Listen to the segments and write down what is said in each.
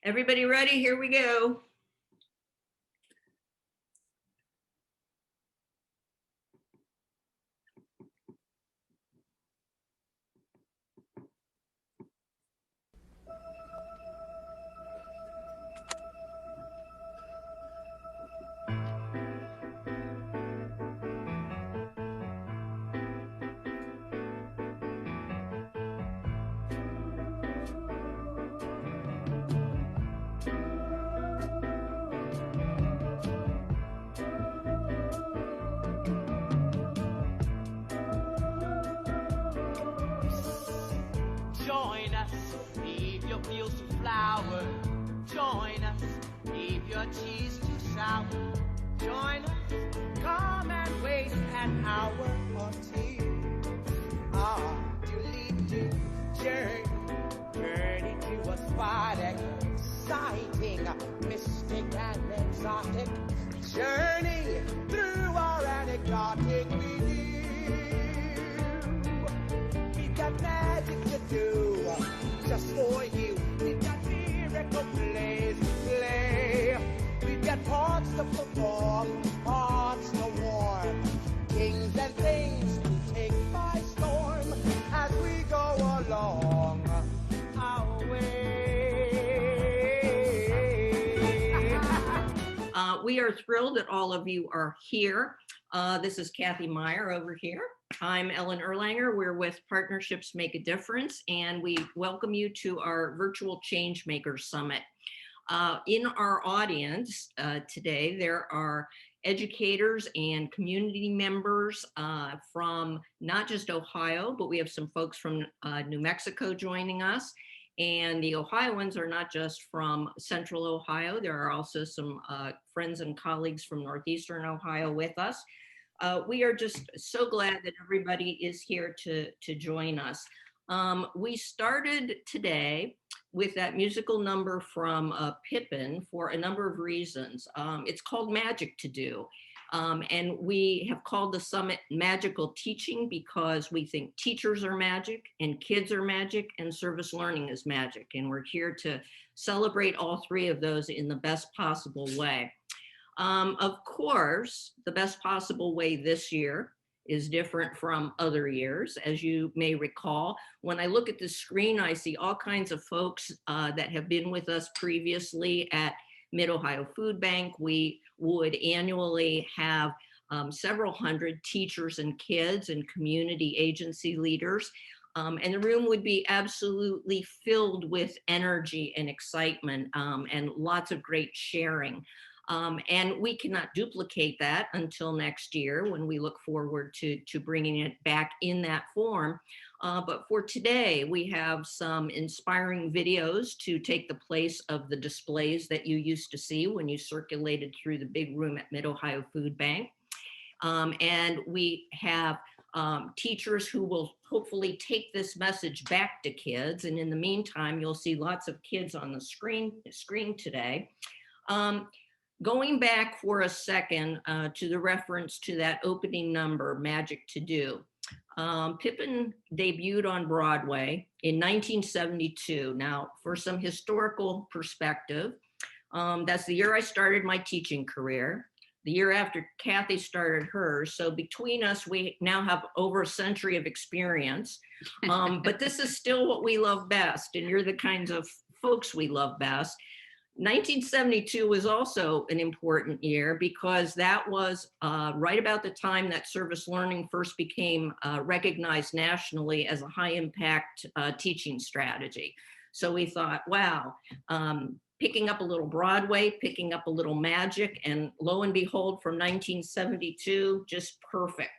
Everybody ready? Here we go. Join us, leave your fields to flower. Join us, leave your tears to sour. Join us, come and waste an hour or two. You lead to journey to a spot exciting, mystic and exotic. Journey through our anecdotic review. We've got magic to do just for you. We've got miracle plays to play. We've got parts to perform, hearts to warm, kings and things to take by storm as we go along our way. We are thrilled that all of you are here. This is Kathy Meyer over here. I'm Ellen Erlanger. We're with Partnerships Make a Difference, and we welcome you to our virtual Changemakers Summit. In our audience today, there are educators and community members from not just Ohio, but we have some folks from New Mexico joining us. And the Ohioans are not just from Central Ohio. There are also some friends and colleagues from Northeastern Ohio with us. We are just so glad that everybody is here to join us. We started today with that musical number from Pippin for a number of reasons. It's called Magic to Do. And we have called the summit Magical Teaching because we think teachers are magic and kids are magic and service learning is magic. And we're here to celebrate all three of those in the best possible way. Of course, the best possible way this year is different from other years. As you may recall, when I look at the screen, I see all kinds of folks that have been with us previously at Mid-Ohio Foodbank. We would annually have several hundred teachers and kids and community agency leaders. And the room would be absolutely filled with energy and excitement and lots of great sharing. And we cannot duplicate that until next year when we look forward to bringing it back in that form. But for today, we have some inspiring videos to take the place of the displays that you used to see when you circulated through the big room at Mid-Ohio Foodbank. And we have teachers who will hopefully take this message back to kids. And in the meantime, you'll see lots of kids on the screen today. Going back for a second to the reference to that opening number, Magic to Do. Pippin debuted on Broadway in 1972. Now, for some historical perspective, that's the year I started my teaching career, the year after Kathy started hers. So between us, we now have over a century of experience. But this is still what we love best, and you're the kinds of folks we love best. 1972 was also an important year because that was right about the time that service learning first became recognized nationally as a high impact teaching strategy. So we thought, wow, picking up a little Broadway, picking up a little magic, and lo and behold, from 1972, just perfect.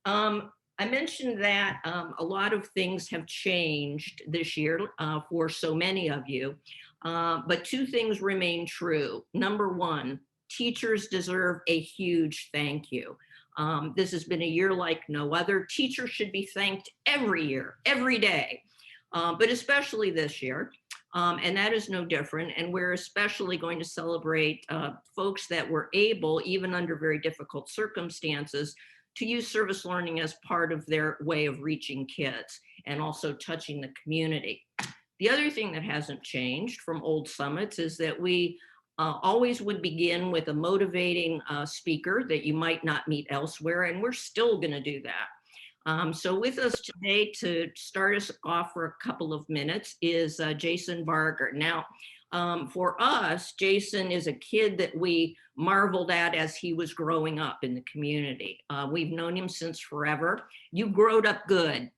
I mentioned that a lot of things have changed this year for so many of you, but two things remain true. Number one, teachers deserve a huge thank you. This has been a year like no other. Teachers should be thanked every year, every day, but especially this year. And that is no different. And we're especially going to celebrate folks that were able, even under very difficult circumstances, to use service learning as part of their way of reaching kids and also touching the community. The other thing that hasn't changed from old summits is that we always would begin with a motivating speaker that you might not meet elsewhere, and we're still going to do that. So with us today to start us off for a couple of minutes is Jason Barger. Now, for us, Jason is a kid that we marveled at as he was growing up in the community. We've known him since forever. You growed up good.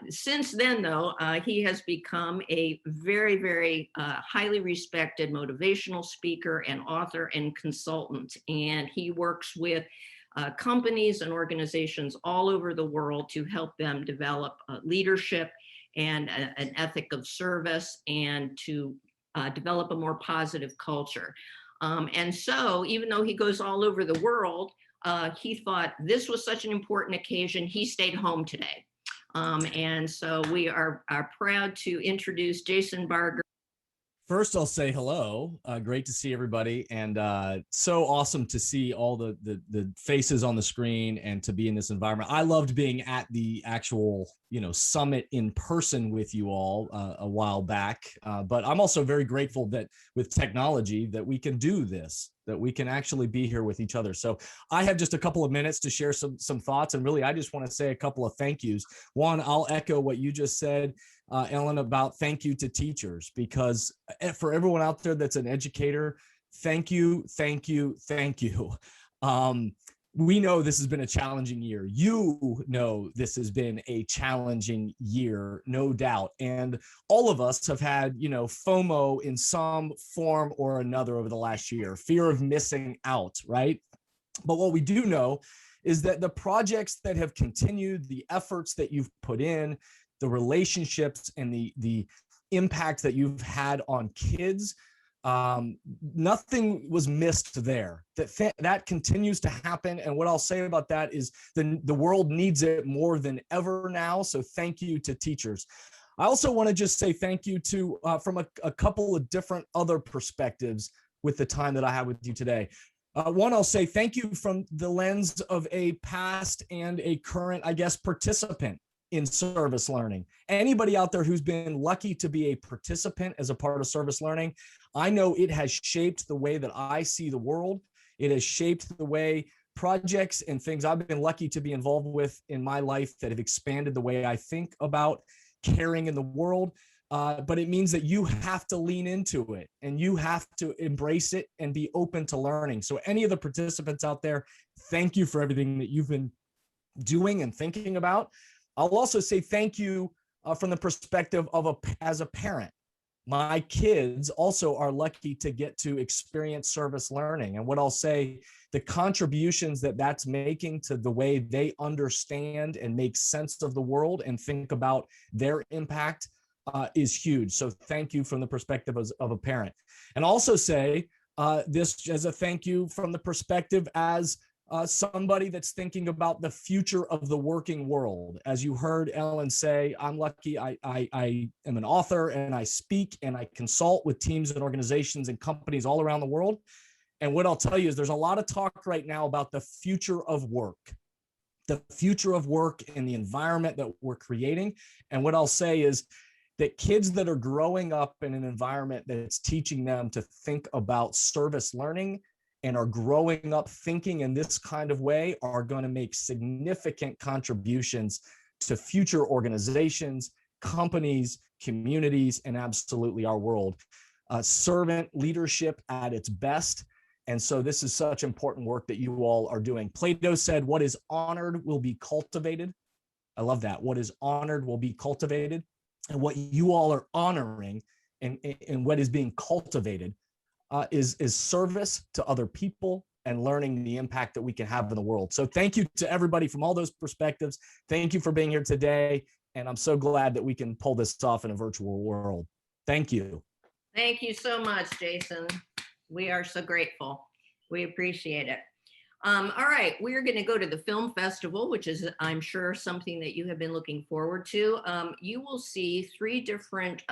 Since then, though, he has become a very, very highly respected motivational speaker and author and consultant. And he works with companies and organizations all over the world to help them develop leadership and an ethic of service and to develop a more positive culture. And so even though he goes all over the world, he thought this was such an important occasion, he stayed home today. And so we are proud to introduce Jason Barger. First, I'll say hello. Great to see everybody, and so awesome to see all the faces on the screen and to be in this environment. I loved being at the actual, summit in person with you all a while back, but I'm also very grateful that with technology that we can do this, that we can actually be here with each other. So I have just a couple of minutes to share some thoughts, and really I just want to say a couple of thank yous. One, I'll echo what you just said, Ellen, about thank you to teachers, because for everyone out there that's an educator, thank you, thank you, thank you. We know this has been a challenging year. You know this has been a challenging year, no doubt. And all of us have had, FOMO in some form or another over the last year, fear of missing out, right? But what we do know is that the projects that have continued, the efforts that you've put in, the relationships and the impact that you've had on kids, nothing was missed there. That continues to happen. And what I'll say about that is the world needs it more than ever now. So thank you to teachers. I also want to just say thank you to from a couple of different other perspectives with the time that I have with you today. One, I'll say thank you from the lens of a past and a current, participant in service learning. Anybody out there who's been lucky to be a participant as a part of service learning, I know it has shaped the way that I see the world. It has shaped the way projects and things I've been lucky to be involved with in my life that have expanded the way I think about caring in the world. But it means that you have to lean into it and you have to embrace it and be open to learning. So any of the participants out there, thank you for everything that you've been doing and thinking about. I'll also say thank you from the perspective of as a parent. My kids also are lucky to get to experience service learning. And what I'll say, the contributions that that's making to the way they understand and make sense of the world and think about their impact is huge. So thank you from the perspective of a parent. And also say this as a thank you from the perspective as somebody that's thinking about the future of the working world. As you heard Ellen say, I'm lucky. I am an author and I speak and I consult with teams and organizations and companies all around the world. And what I'll tell you is there's a lot of talk right now about the future of work and the environment that we're creating. And what I'll say is that kids that are growing up in an environment that's teaching them to think about service learning and are growing up thinking in this kind of way are going to make significant contributions to future organizations, companies, communities, and absolutely our world. Servant leadership at its best. And so this is such important work that you all are doing. Plato said, what is honored will be cultivated. I love that. What is honored will be cultivated. And what you all are honoring and what is being cultivated is service to other people and learning the impact that we can have in the world. So thank you to everybody from all those perspectives. Thank you for being here today. And I'm so glad that we can pull this off in a virtual world. Thank you. Thank you so much, Jason. We are so grateful. We appreciate it. All right, we're going to go to the film festival, which is, I'm sure, something that you have been looking forward to. You will see 3 different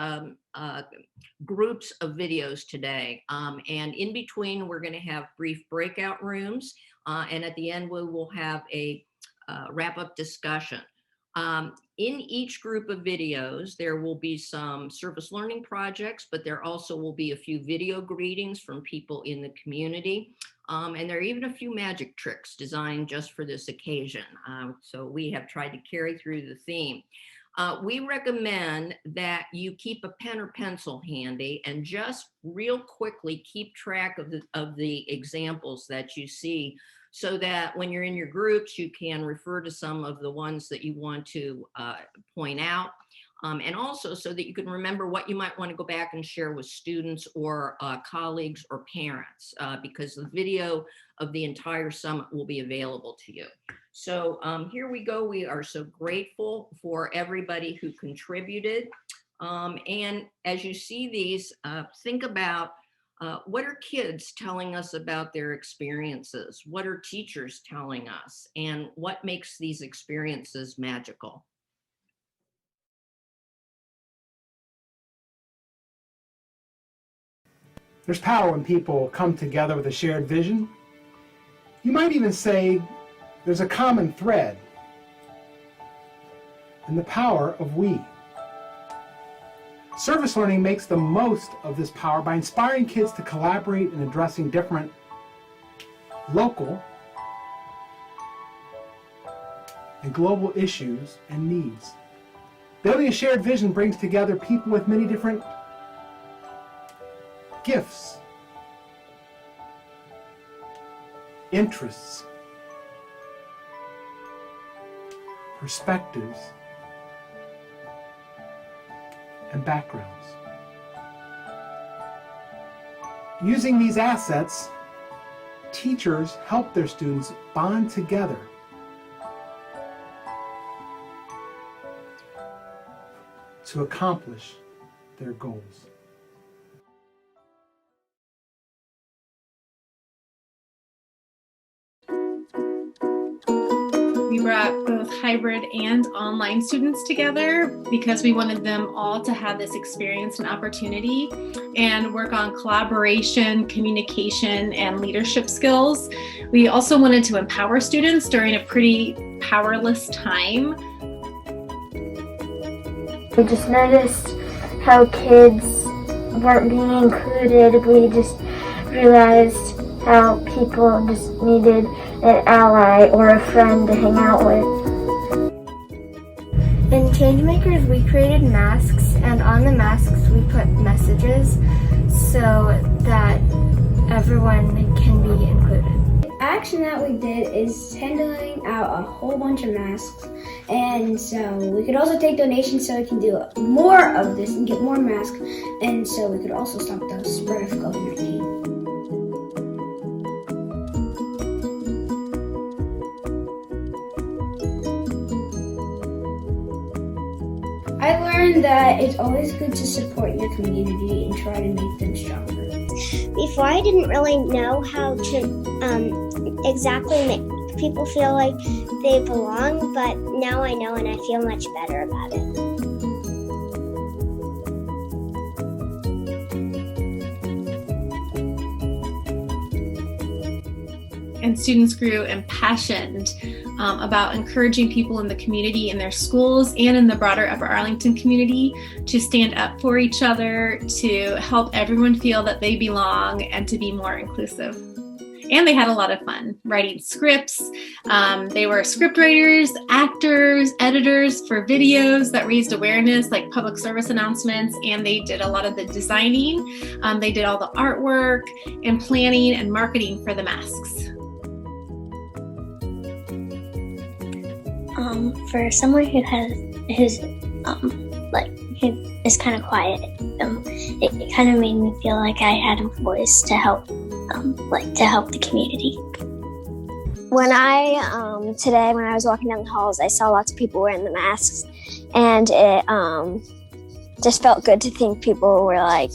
groups of videos today. And in between, we're going to have brief breakout rooms. And at the end, we will have a wrap-up discussion. In each group of videos, there will be some service learning projects, but there also will be a few video greetings from people in the community. And there are even a few magic tricks designed just for this occasion. So we have tried to carry through the theme. We recommend that you keep a pen or pencil handy and just real quickly keep track of the examples that you see, so that when you're in your groups, you can refer to some of the ones that you want to point out. And also so that you can remember what you might want to go back and share with students or colleagues or parents, because the video of the entire summit will be available to you. So here we go. We are so grateful for everybody who contributed. And as you see these, think about what are kids telling us about their experiences? What are teachers telling us? And what makes these experiences magical? There's power when people come together with a shared vision. You might even say there's a common thread in the power of we. Service learning makes the most of this power by inspiring kids to collaborate in addressing different local and global issues and needs. Building a shared vision brings together people with many different gifts, interests, perspectives, and backgrounds. Using these assets, teachers help their students bond together to accomplish their goals. We brought both hybrid and online students together because we wanted them all to have this experience and opportunity and work on collaboration, communication, and leadership skills. We also wanted to empower students during a pretty powerless time. We just noticed how kids weren't being included. We just realized how people just needed an ally or a friend to hang out with. In Changemakers, we created masks, and on the masks we put messages so that everyone can be included. The action that we did is handing out a whole bunch of masks, and so we could also take donations so we can do more of this and get more masks, and so we could also stop the spread of COVID-19. I learned that it's always good to support your community and try to make them stronger. Before, I didn't really know how to exactly make people feel like they belong, but now I know and I feel much better about it. And students grew impassioned about encouraging people in the community, in their schools, and in the broader Upper Arlington community to stand up for each other, to help everyone feel that they belong, and to be more inclusive. And they had a lot of fun writing scripts. They were script writers, actors, editors for videos that raised awareness, like public service announcements, and they did a lot of the designing. They did all the artwork and planning and marketing for the masks. For someone who is kind of quiet, it kind of made me feel like I had a voice to help, to help the community. When I today, when I was walking down the halls, I saw lots of people wearing the masks, and it just felt good to think people were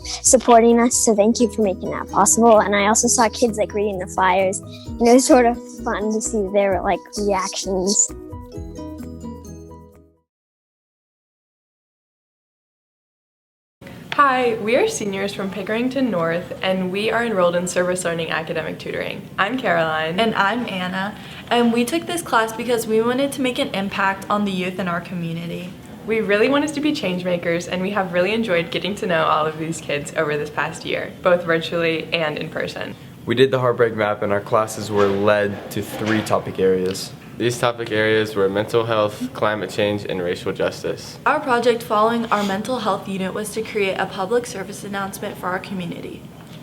supporting us. So thank you for making that possible. And I also saw kids reading the flyers, and it was sort of fun to see their reactions. Hi, we are seniors from Pickerington North, and we are enrolled in Service Learning Academic Tutoring. I'm Caroline. And I'm Anna, and we took this class because we wanted to make an impact on the youth in our community. We really want us to be change makers, and we have really enjoyed getting to know all of these kids over this past year, both virtually and in person. We did the heartbreak map, and our classes were led to 3 topic areas. These topic areas were mental health, climate change, and racial justice. Our project following our mental health unit was to create a public service announcement for our community.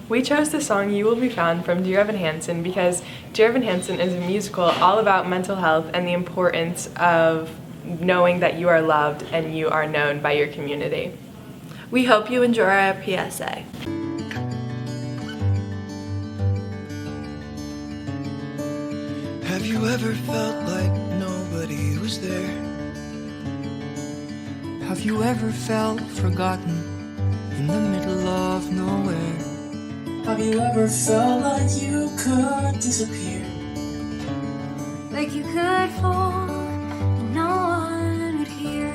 We chose the song You Will Be Found from Dear Evan Hansen because Dear Evan Hansen is a musical all about mental health and the importance of knowing that you are loved and you are known by your community. We hope you enjoy our PSA. Have you ever felt like nobody was there? Have you ever felt forgotten in the middle of nowhere? Have you ever felt like you could disappear? Like you could fall and no one would hear?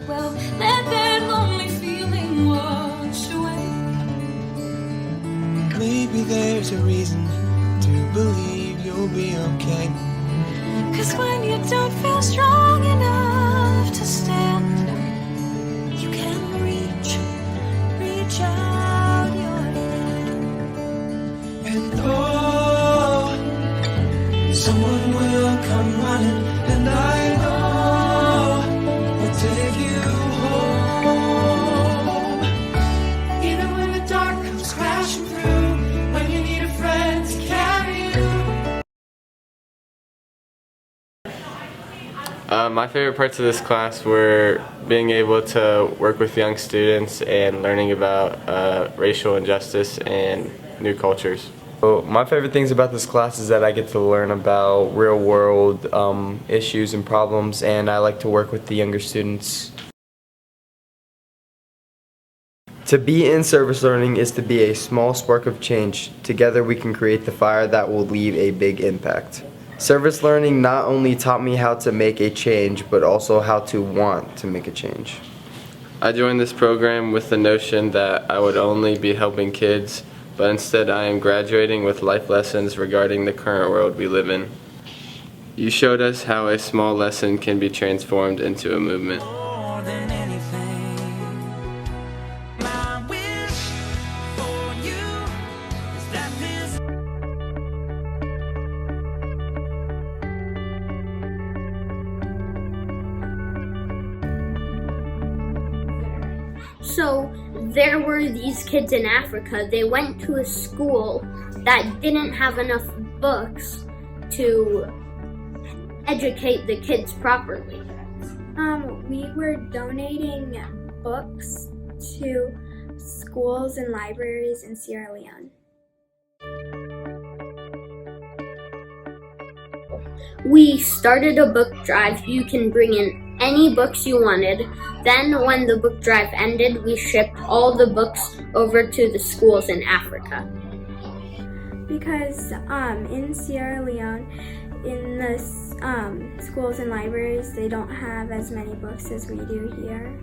Well, let that lonely feeling wash away. Maybe there's a reason to believe you'll be okay. 'Cause when you don't feel strong enough to stand, you can reach out your hand. And oh, someone will come running, and I know we'll take you home. Even when the dark comes crashing through, when you need a friend to carry you. My favorite parts of this class were being able to work with young students and learning about racial injustice and new cultures. So my favorite things about this class is that I get to learn about real world issues and problems, and I like to work with the younger students. To be in service learning is to be a small spark of change. Together we can create the fire that will leave a big impact. Service learning not only taught me how to make a change, but also how to want to make a change. I joined this program with the notion that I would only be helping kids, but instead I am graduating with life lessons regarding the current world we live in. You showed us how a small lesson can be transformed into a movement. More than anything, my wish for you is that this. So there were these kids in Africa. They went to a school that didn't have enough books to educate the kids properly. We were donating books to schools and libraries in Sierra Leone. We started a book drive. You can bring in any books you wanted. Then when the book drive ended, we shipped all the books over to the schools in Africa. Because in Sierra Leone, in the schools and libraries, they don't have as many books as we do here.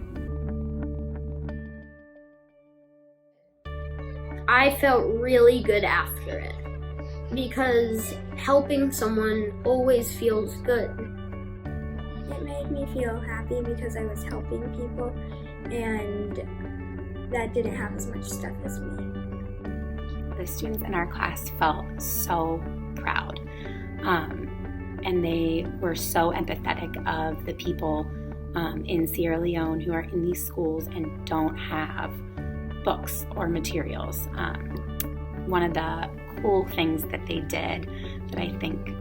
I felt really good after it because helping someone always feels good. It made me feel happy because I was helping people and that didn't have as much stuff as me. The students in our class felt so proud. And they were so empathetic of the people in Sierra Leone who are in these schools and don't have books or materials. One of the cool things that they did that I think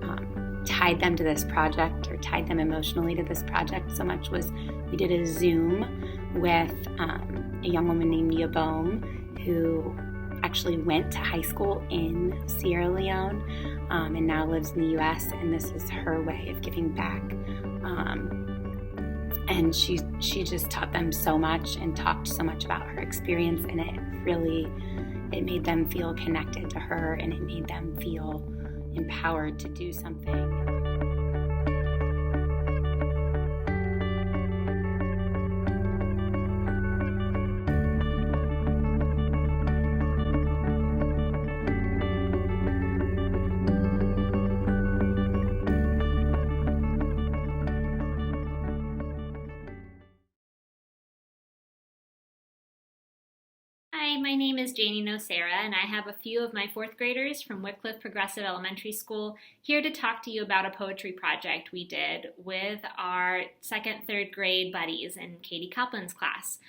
tied them to this project or tied them emotionally to this project so much was we did a Zoom with a young woman named Yabom who actually went to high school in Sierra Leone and now lives in the US, and this is her way of giving back. And she just taught them so much and talked so much about her experience, and it made them feel connected to her, and it made them feel empowered to do something. Hi, my name is Janie Nocera, and I have a few of my fourth graders from Wycliffe Progressive Elementary School here to talk to you about a poetry project we did with our second, third grade buddies in Katie Kaplan's class.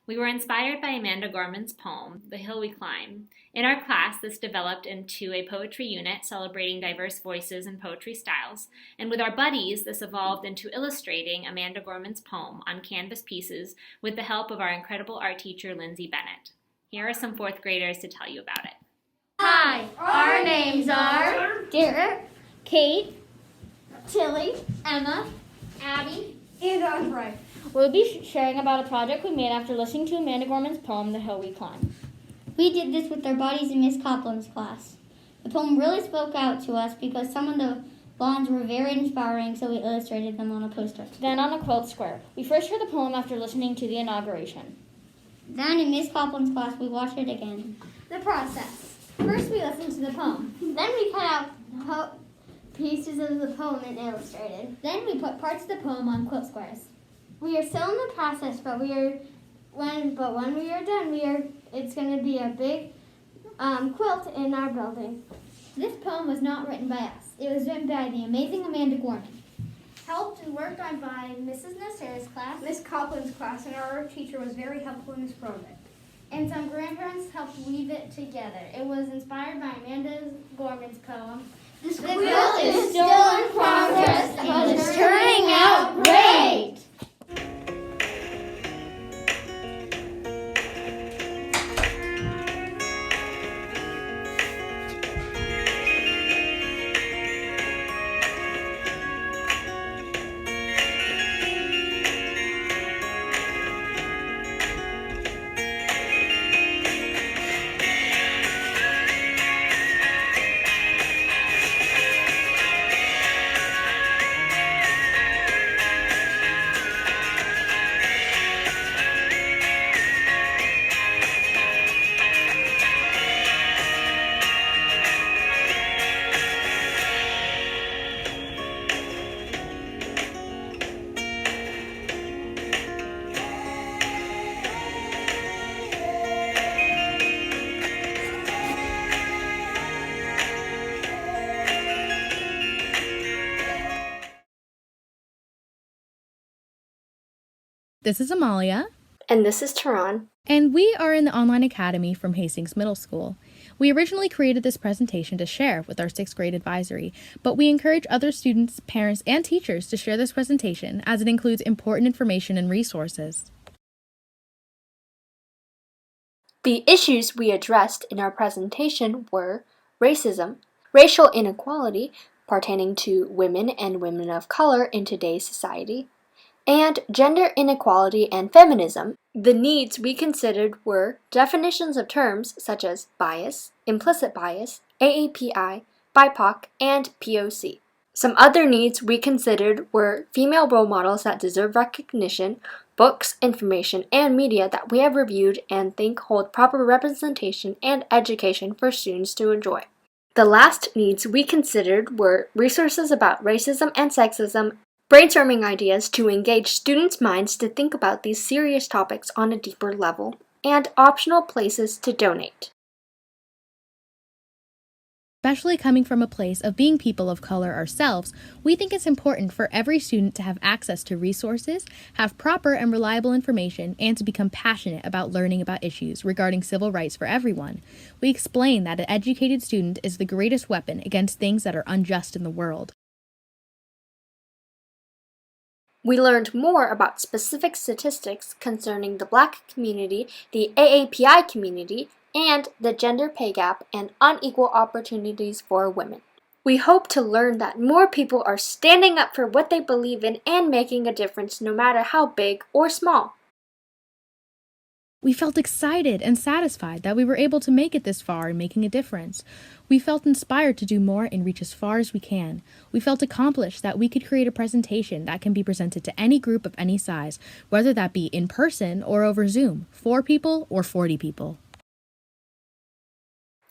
We were inspired by Amanda Gorman's poem, The Hill We Climb. In our class, this developed into a poetry unit celebrating diverse voices and poetry styles. And with our buddies, this evolved into illustrating Amanda Gorman's poem on canvas pieces with the help of our incredible art teacher, Lindsay Bennett. Here are some fourth graders to tell you about it. Hi, our names are Derek, Kate, Tilly, Emma, Abby, and Andre. We'll be sharing about a project we made after listening to Amanda Gorman's poem, The Hill We Climb. We did this with our buddies in Miss Kaplan's class. The poem really spoke out to us because some of the lines were very inspiring, so we illustrated them on a poster. Then on a quilt square. We first heard the poem after listening to the inauguration. Then in Miss Kaplan's class, we watched it again. The process. First we listened to the poem. Then we cut out pieces of the poem and illustrated. Then we put parts of the poem on quilt squares. We are still in the process, but when we are done, it's going to be a big quilt in our building. This poem was not written by us. It was written by the amazing Amanda Gorman. Helped and worked on by Mrs. Nasser's class, Miss Kaplan's class, and our art teacher was very helpful in this project. And some grandparents helped weave it together. It was inspired by Amanda Gorman's poem. The quilt is still in progress and is turning out great! This is Amalia. And this is Tehran. And we are in the online academy from Hastings Middle School. We originally created this presentation to share with our 6th grade advisory, but we encourage other students, parents, and teachers to share this presentation as it includes important information and resources. The issues we addressed in our presentation were racism, racial inequality pertaining to women and women of color in today's society, and gender inequality and feminism. The needs we considered were definitions of terms such as bias, implicit bias, AAPI, BIPOC, and POC. Some other needs we considered were female role models that deserve recognition, books, information, and media that we have reviewed and think hold proper representation and education for students to enjoy. The last needs we considered were resources about racism and sexism, brainstorming ideas to engage students' minds to think about these serious topics on a deeper level, and optional places to donate. Especially coming from a place of being people of color ourselves, we think it's important for every student to have access to resources, have proper and reliable information, and to become passionate about learning about issues regarding civil rights for everyone. We explain that an educated student is the greatest weapon against things that are unjust in the world. We learned more about specific statistics concerning the Black community, the AAPI community, and the gender pay gap and unequal opportunities for women. We hope to learn that more people are standing up for what they believe in and making a difference no matter how big or small. We felt excited and satisfied that we were able to make it this far in making a difference. We felt inspired to do more and reach as far as we can. We felt accomplished that we could create a presentation that can be presented to any group of any size, whether that be in person or over Zoom, 4 people or 40 people.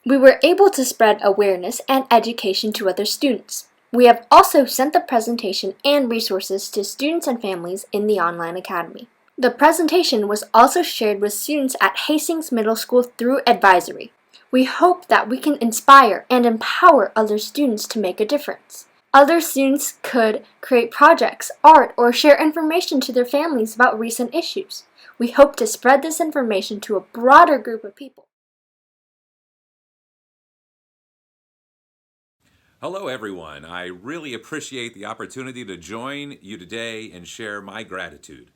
We were able to spread awareness and education to other students. We have also sent the presentation and resources to students and families in the online academy. The presentation was also shared with students at Hastings Middle School through advisory. We hope that we can inspire and empower other students to make a difference. Other students could create projects, art, or share information to their families about recent issues. We hope to spread this information to a broader group of people. Hello, everyone. I really appreciate the opportunity to join you today and share my gratitude.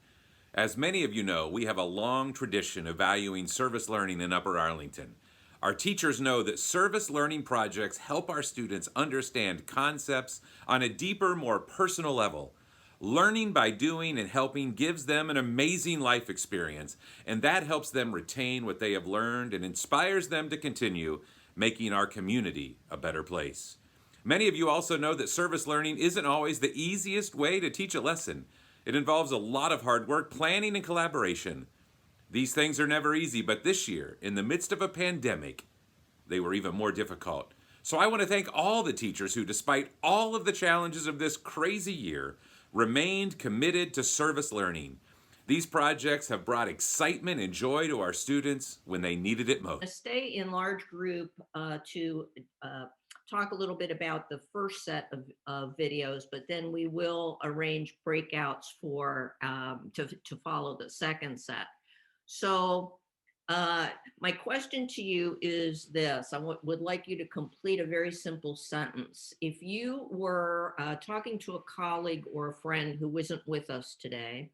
As many of you know, we have a long tradition of valuing service learning in Upper Arlington. Our teachers know that service learning projects help our students understand concepts on a deeper, more personal level. Learning by doing and helping gives them an amazing life experience, and that helps them retain what they have learned and inspires them to continue making our community a better place. Many of you also know that service learning isn't always the easiest way to teach a lesson. It involves a lot of hard work, planning, and collaboration. These things are never easy, but this year, in the midst of a pandemic, they were even more difficult. So I want to thank all the teachers who, despite all of the challenges of this crazy year, remained committed to service learning. These projects have brought excitement and joy to our students when they needed it most. Stay in large group to talk a little bit about the first set of videos, but then we will arrange breakouts for to follow the second set. So my question to you is this. I would like you to complete a very simple sentence. If you were talking to a colleague or a friend who isn't with us today,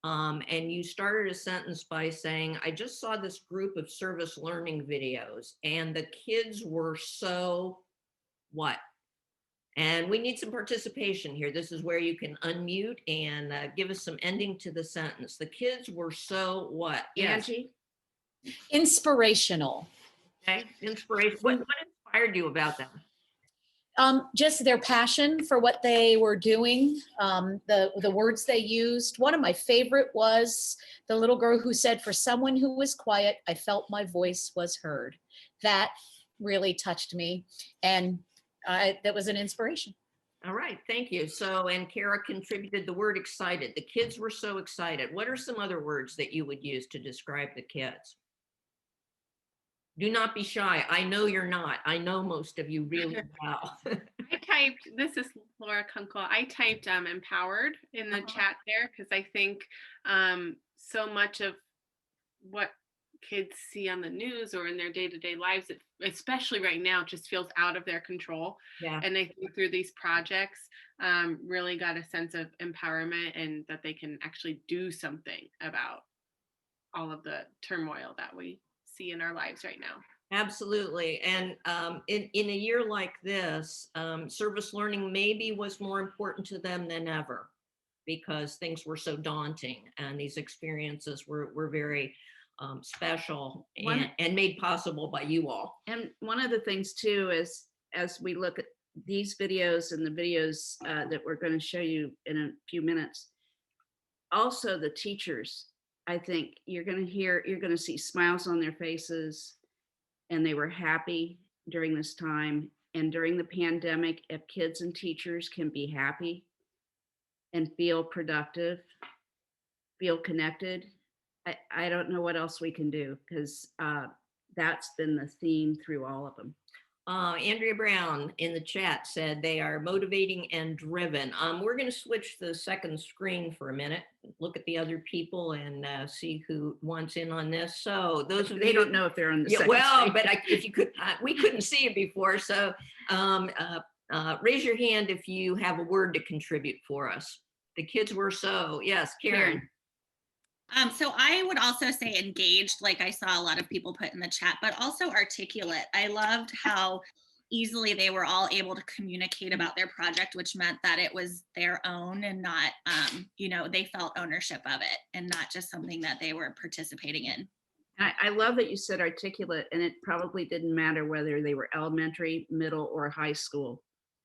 and you started a sentence by saying, I just saw this group of service learning videos and the kids were so what? And we need some participation here. This is where you can unmute and give us some ending to the sentence. The kids were so what? Yes. Angie? Inspirational. Okay, inspiration. What inspired you about them? Just their passion for what they were doing, the words they used. One of my favorite was the little girl who said, for someone who was quiet, I felt my voice was heard. That really touched me, and that was an inspiration. All right, thank you. So, and Kara contributed the word excited. The kids were so excited. What are some other words that you would use to describe the kids? Do not be shy. I know you're not. I know most of you really well. This is Laura Kunkel. I typed empowered in the chat there because I think so much of what kids see on the news or in their day-to-day lives, especially right now, just feels out of their control. Yeah. And I think through these projects, really got a sense of empowerment and that they can actually do something about all of the turmoil that we see in our lives right now. Absolutely. And in a year like this, service learning maybe was more important to them than ever because things were so daunting and these experiences were very special and made possible by you all. And one of the things too is as we look at these videos and the videos that we're going to show you in a few minutes, also the teachers, I think you're going to see smiles on their faces, and they were happy during this time. And during the pandemic, if kids and teachers can be happy and feel productive, feel connected, I don't know what else we can do, because that's been the theme through all of them. Andrea Brown in the chat said they are motivating and driven. We're going to switch the second screen for a minute, look at the other people and see who wants in on this. So those of they you don't know if they're on the second screen. but if you could, we couldn't see it before. So raise your hand if you have a word to contribute for us. The kids were so, yes, Karen. So I would also say engaged, like I saw a lot of people put in the chat, but also articulate. I loved how easily they were all able to communicate about their project, which meant that it was their own and not, they felt ownership of it and not just something that they were participating in. I love that you said articulate, and it probably didn't matter whether they were elementary, middle, or high school.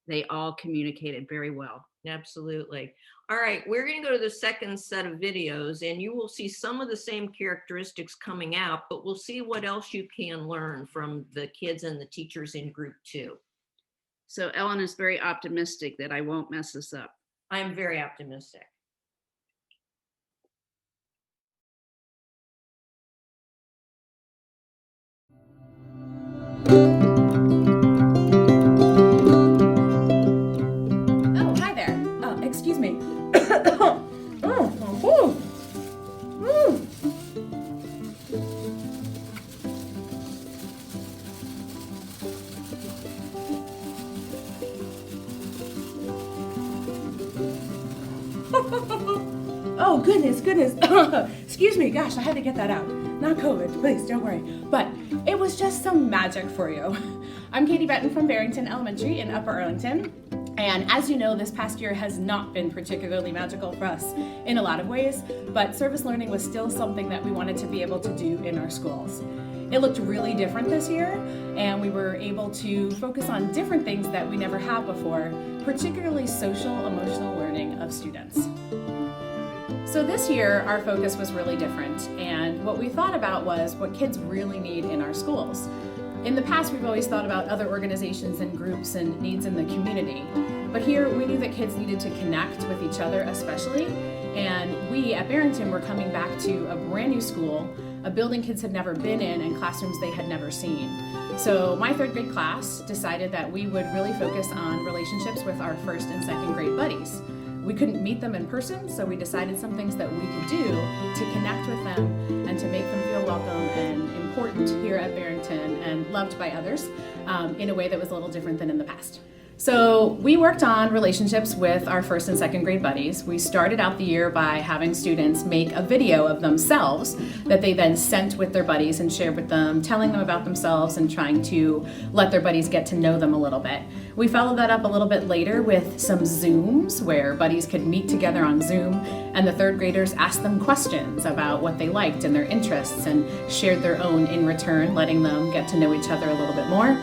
They all communicated very well. Absolutely. All right, we're going to go to the second set of videos, and you will see some of the same characteristics coming out, but we'll see what else you can learn from the kids and the teachers in group 2. So Ellen is very optimistic that I won't mess this up. I'm very optimistic. Oh, hi there. Excuse me. Oh, goodness. Excuse me, gosh, I had to get that out. Not COVID, please, don't worry. But it was just some magic for you. I'm Katie Benton from Barrington Elementary in Upper Arlington. And as you know, this past year has not been particularly magical for us in a lot of ways, but service learning was still something that we wanted to be able to do in our schools. It looked really different this year, and we were able to focus on different things that we never had before, particularly social emotional learning of students. So this year, our focus was really different, and what we thought about was what kids really need in our schools. In the past, we've always thought about other organizations and groups and needs in the community, but here we knew that kids needed to connect with each other especially, and we at Barrington were coming back to a brand new school, a building kids had never been in and classrooms they had never seen. So my third grade class decided that we would really focus on relationships with our first and second grade buddies. We couldn't meet them in person, so we decided some things that we could do to connect with them and to make them feel welcome and important here at Barrington and loved by others in a way that was a little different than in the past. So we worked on relationships with our first and second grade buddies. We started out the year by having students make a video of themselves that they then sent with their buddies and shared with them, telling them about themselves and trying to let their buddies get to know them a little bit. We followed that up a little bit later with some Zooms where buddies could meet together on Zoom, and the third graders asked them questions about what they liked and their interests and shared their own in return, letting them get to know each other a little bit more.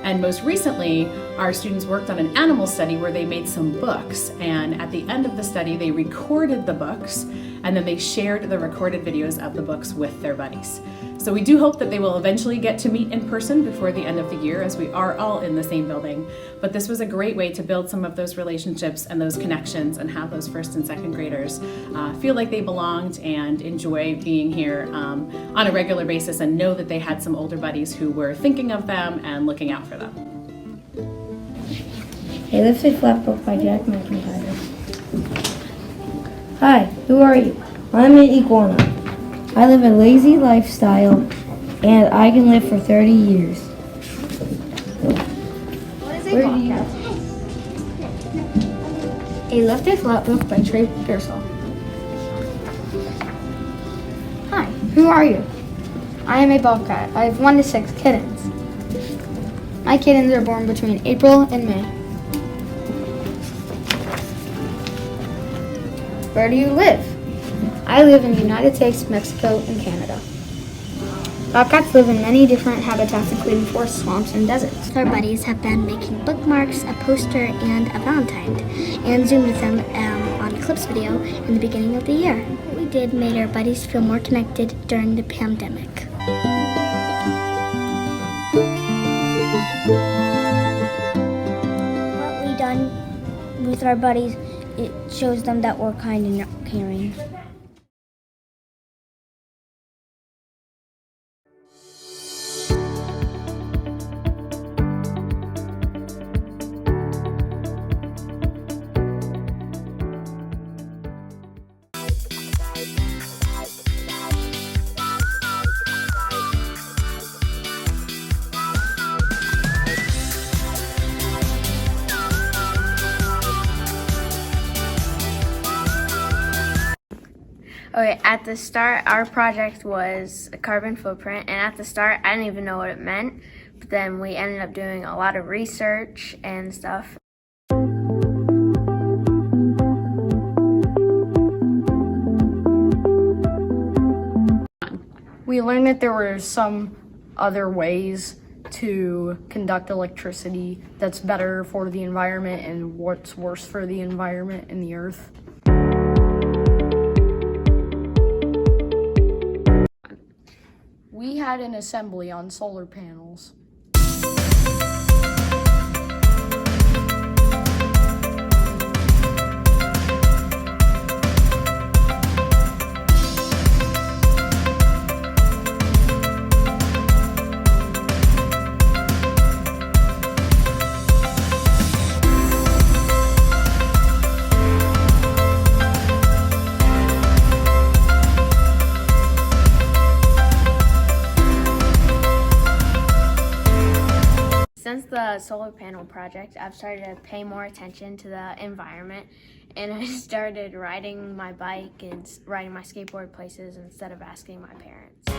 And most recently, our students worked on an animal study where they made some books, and at the end of the study, they recorded the books, and then they shared the recorded videos of the books with their buddies. So we do hope that they will eventually get to meet in person before the end of the year, as we are all in the same building. But this was a great way to build some of those relationships and those connections and have those first and second graders feel like they belonged and enjoy being here on a regular basis and know that they had some older buddies who were thinking of them and looking out for them. A Lifted Flatbook by Jack McIntyre. Hi, who are you? I'm an iguana. I live a lazy lifestyle, and I can live for 30 years. Where do you? A Lifted Flatbook by Trey Pearsall. Hi, who are you? I am a bobcat. I have 1 to 6 kittens. My kittens are born between April and May. Where do you live? I live in the United States, Mexico, and Canada. Bobcats live in many different habitats, including forests, swamps, and deserts. Our buddies have been making bookmarks, a poster, and a Valentine, and zoomed with them on a clips video in the beginning of the year. What we did made our buddies feel more connected during the pandemic. What we done with our buddies, it shows them that we're kind and caring. Okay, at the start, our project was a carbon footprint, and at the start, I didn't even know what it meant, but then we ended up doing a lot of research and stuff. We learned that there were some other ways to conduct electricity that's better for the environment and what's worse for the environment and the earth. We had an assembly on solar panels. Since the solar panel project, I've started to pay more attention to the environment, and I started riding my bike and riding my skateboard places instead of asking my parents.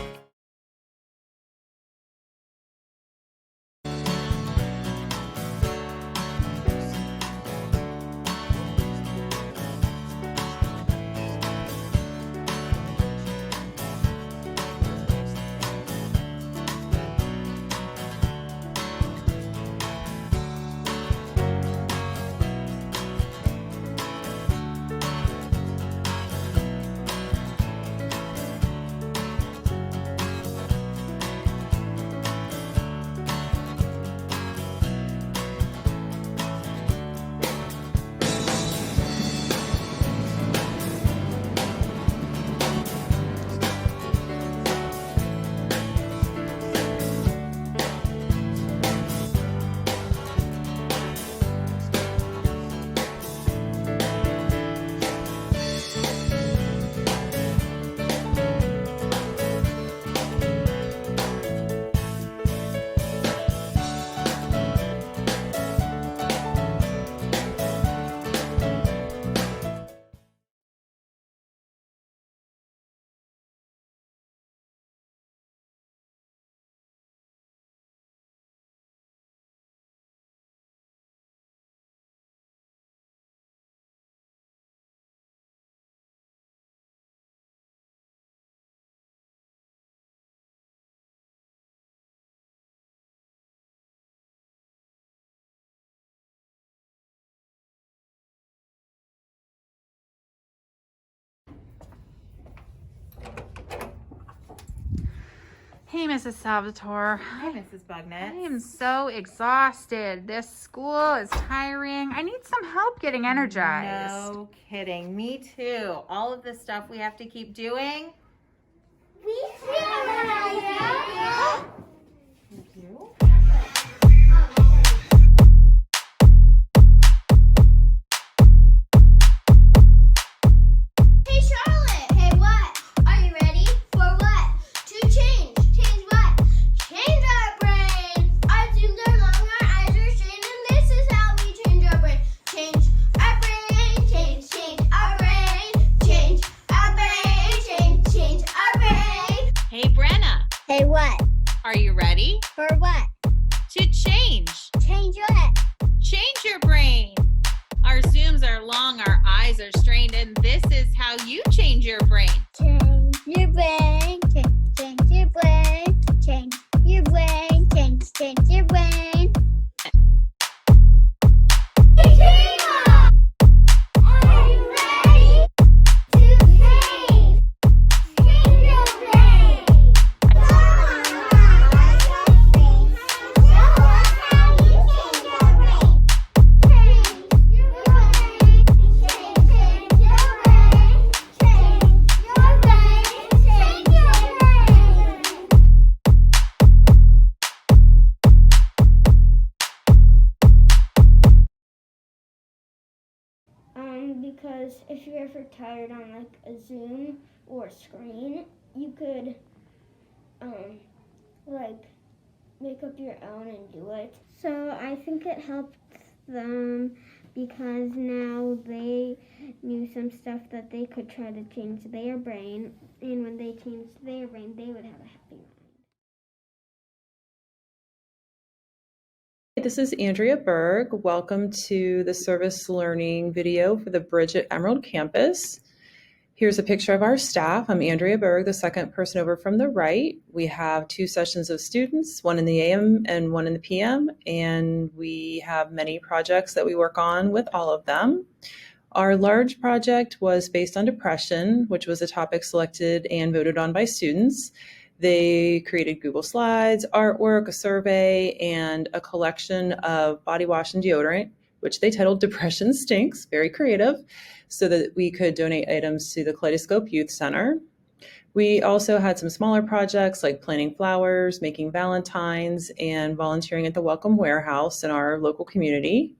Hey, Mrs. Salvatore. Hi, Mrs. Bugnett. I am so exhausted. This school is tiring. I need some help getting energized. No kidding. Me too. All of the stuff we have to keep doing. We see that. Thank you. Hey, Charlotte. Hey, what? Are you ready? For what? To change. Change what? Change our brain. Our zooms are long, our eyes are strained, and this is how we change our brain. Change our brain. Change our brain. Change our brain. Change our brain. Hey, Brenna. Hey, what? Are you ready? For what? To change. Change what? Change your brain. Our Zooms are long, our eyes are strained, and this is how you change your brain. Change your brain. Change your brain. Change your brain. Change your brain. Hey, Tina! Are you ready to change? Change your brain. Show us how you change your brain. Change your brain. Change your brain. Change your brain. Change your brain. Because if you're ever tired on like a Zoom or a screen, you could like make up your own and do it. So I think it helped them because now they knew some stuff that they could try to change their brain, and when they changed their brain, they would have a happy mind. This is Andrea Berg. Welcome to the service learning video for the Bridget Emerald campus. Here's a picture of our staff. I'm Andrea Berg, the second person over from the right. We have 2 sessions of students, one in the AM and one in the PM, and we have many projects that we work on with all of them. Our large project was based on depression, which was a topic selected and voted on by students. They created Google Slides, artwork, a survey, and a collection of body wash and deodorant, which they titled Depression Stinks, very creative, so that we could donate items to the Kaleidoscope Youth Center. We also had some smaller projects like planting flowers, making valentines, and volunteering at the Welcome Warehouse in our local community.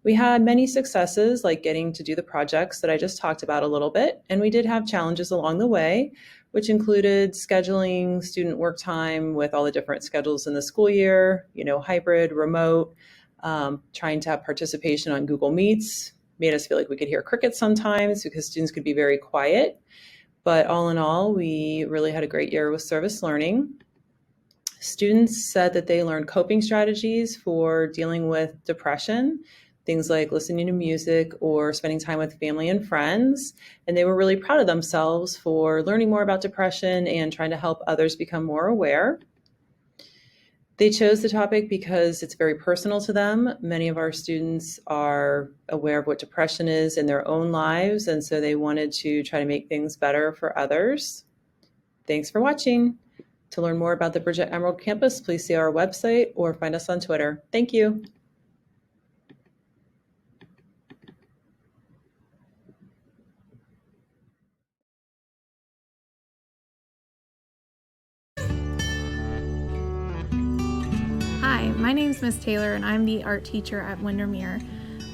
We had many successes, like getting to do the projects that I just talked about a little bit, and we did have challenges along the way. which included scheduling student work time with all the different schedules in the school year, hybrid, remote, trying to have participation on Google Meets. Made us feel like we could hear crickets sometimes because students could be very quiet. But all in all, we really had a great year with service learning. Students said that they learned coping strategies for dealing with depression, things like listening to music or spending time with family and friends. And they were really proud of themselves for learning more about depression and trying to help others become more aware. They chose the topic because it's very personal to them. Many of our students are aware of what depression is in their own lives, and so they wanted to try to make things better for others. Thanks for watching. To learn more about the Bridget Emerald campus, please see our website or find us on Twitter. Thank you. Hi, my name is Miss Taylor and I'm the art teacher at Windermere.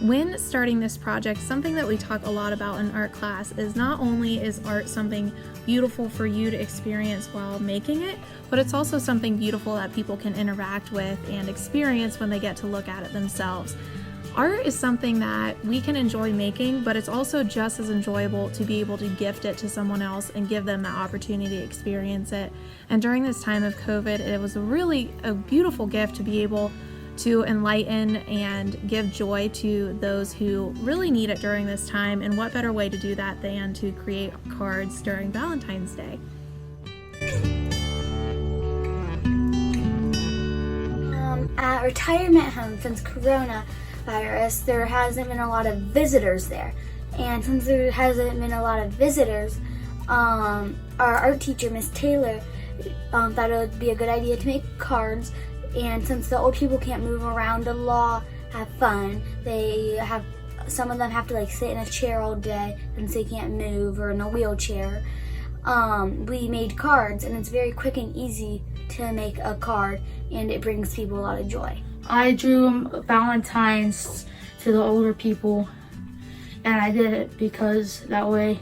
When starting this project, something that we talk a lot about in art class is not only is art something beautiful for you to experience while making it, but it's also something beautiful that people can interact with and experience when they get to look at it themselves. Art is something that we can enjoy making, but it's also just as enjoyable to be able to gift it to someone else and give them that opportunity to experience it. And during this time of COVID, it was really a beautiful gift to be able to enlighten and give joy to those who really need it during this time. And what better way to do that than to create cards during Valentine's Day? At retirement home, since coronavirus, there hasn't been a lot of visitors there. And since there hasn't been a lot of visitors, our art teacher, Miss Taylor, thought it would be a good idea to make cards. And since the old people can't move around a lot, have fun, some of them have to sit in a chair all day since they can't move, or in a wheelchair. We made cards, and it's very quick and easy to make a card, and it brings people a lot of joy. I drew Valentines to the older people, and I did it because that way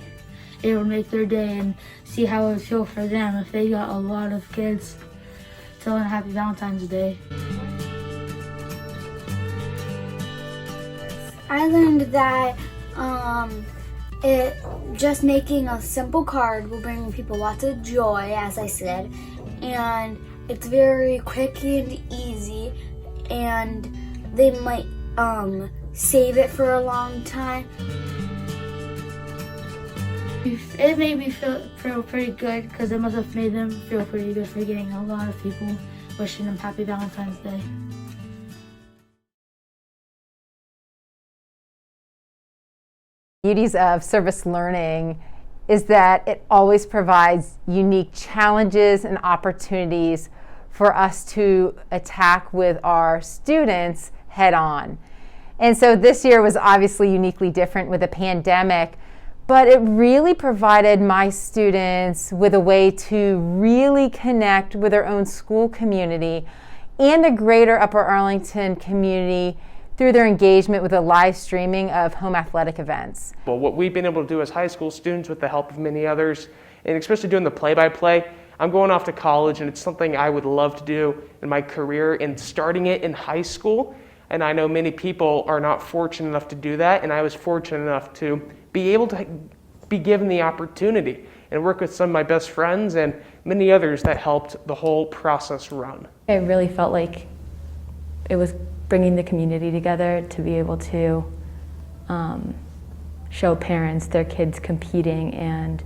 it would make their day and see how it would feel for them if they got a lot of kids telling Happy Valentine's Day. I learned that just making a simple card will bring people lots of joy, as I said, and it's very quick and easy, and they might save it for a long time. It made me feel pretty good because it must have made them feel pretty good for getting a lot of people wishing them Happy Valentine's Day. Beauties of service learning is that it always provides unique challenges and opportunities for us to attack with our students head on. And so this year was obviously uniquely different with the pandemic, but it really provided my students with a way to really connect with their own school community and the greater Upper Arlington community through their engagement with the live streaming of home athletic events. Well, what we've been able to do as high school students with the help of many others, and especially doing the play-by-play, I'm going off to college and it's something I would love to do in my career, and starting it in high school. And I know many people are not fortunate enough to do that, and I was fortunate enough to be able to be given the opportunity and work with some of my best friends and many others that helped the whole process run. I really felt like it was bringing the community together to be able to show parents their kids competing and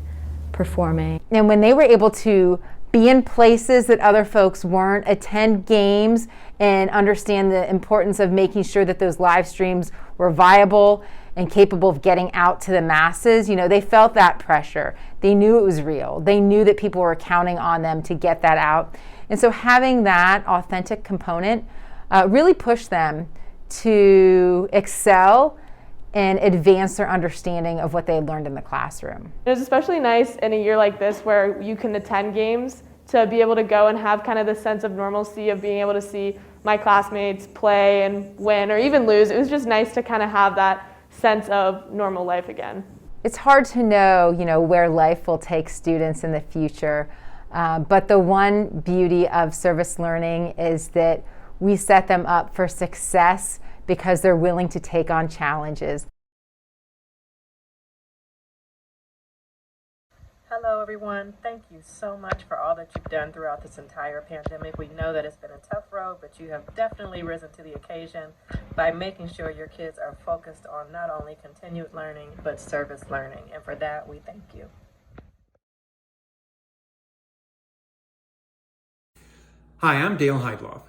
performing. And when they were able to be in places that other folks weren't, attend games, and understand the importance of making sure that those live streams were viable and capable of getting out to the masses, they felt that pressure. They knew it was real. They knew that people were counting on them to get that out. And so having that authentic component really pushed them to excel and advance their understanding of what they had learned in the classroom. It was especially nice in a year like this where you can attend games to be able to go and have kind of the sense of normalcy of being able to see my classmates play and win or even lose. It was just nice to kind of have that sense of normal life again. it's hard to know, where life will take students in the future. But the one beauty of service learning is that we set them up for success because they're willing to take on challenges. Hello everyone, thank you so much for all that you've done throughout this entire pandemic. We know that it's been a tough road, but you have definitely risen to the occasion by making sure your kids are focused on not only continued learning, but service learning. And for that, we thank you. Hi, I'm Dale Heidloff.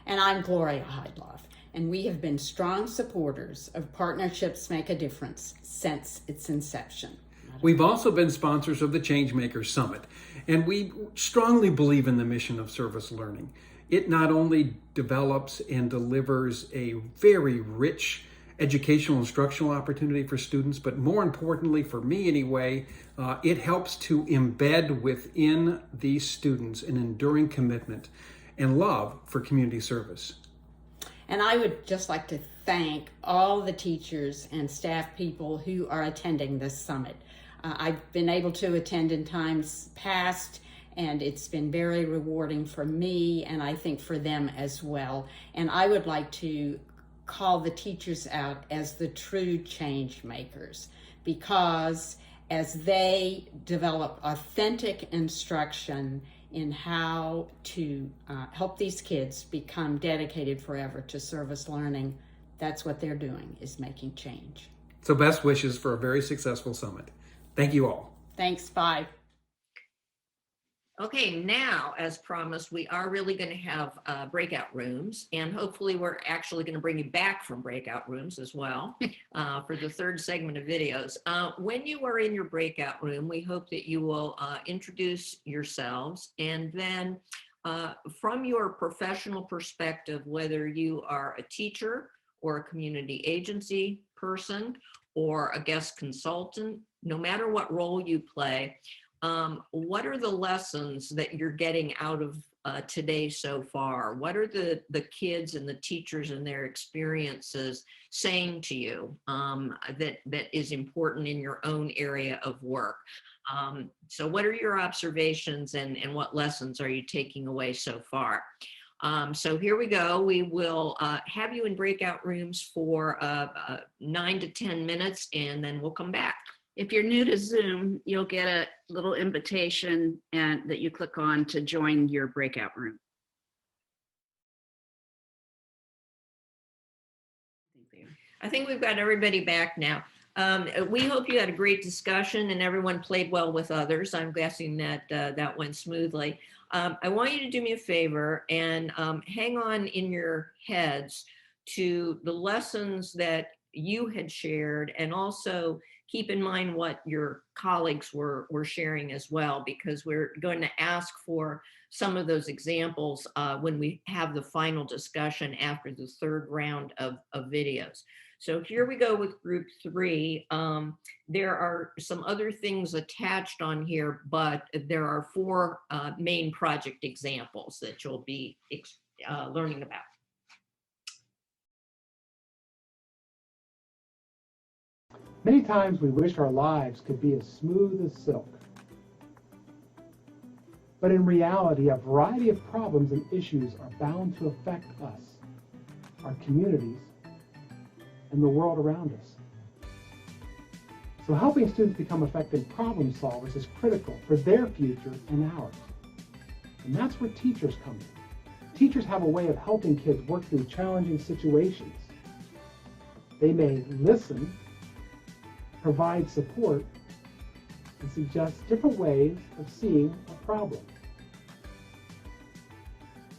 And I'm Gloria Heidloff. And we have been strong supporters of Partnerships Make a Difference since its inception. We've also been sponsors of the Changemakers Summit, and we strongly believe in the mission of service learning. It not only develops and delivers a very rich educational instructional opportunity for students, but more importantly, for me anyway, it helps to embed within these students an enduring commitment and love for community service. And I would just like to thank all the teachers and staff people who are attending this summit. I've been able to attend in times past, and it's been very rewarding for me, and I think for them as well. And I would like to call the teachers out as the true change makers, because as they develop authentic instruction in how to help these kids become dedicated forever to service learning, that's what they're doing, is making change. So best wishes for a very successful summit. Thank you all. Thanks, bye. Okay, now, as promised, we are really going to have breakout rooms, and hopefully we're actually going to bring you back from breakout rooms as well for the third segment of videos. When you are in your breakout room, we hope that you will introduce yourselves, and then from your professional perspective, whether you are a teacher or a community agency person or a guest consultant, no matter what role you play, what are the lessons that you're getting out of today so far? What are the kids and the teachers and their experiences saying to you that is important in your own area of work? So what are your observations and what lessons are you taking away so far? So here we go. We will have you in breakout rooms for 9 to 10 minutes, and then we'll come back. If you're new to Zoom, you'll get a little invitation and that you click on to join your breakout room. I think we've got everybody back now. We hope you had a great discussion and everyone played well with others. I'm guessing that that went smoothly. I want you to do me a favor and hang on in your heads to the lessons that you had shared, and also keep in mind what your colleagues were sharing as well, because we're going to ask for some of those examples when we have the final discussion after the third round of videos. So here we go with group 3. There are some other things attached on here, but there are 4 main project examples that you'll be learning about. Many times we wish our lives could be as smooth as silk. But in reality, a variety of problems and issues are bound to affect us, our communities, and the world around us. So helping students become effective problem solvers is critical for their future and ours. And that's where teachers come in. Teachers have a way of helping kids work through challenging situations. They may listen, provide support, and suggest different ways of seeing a problem.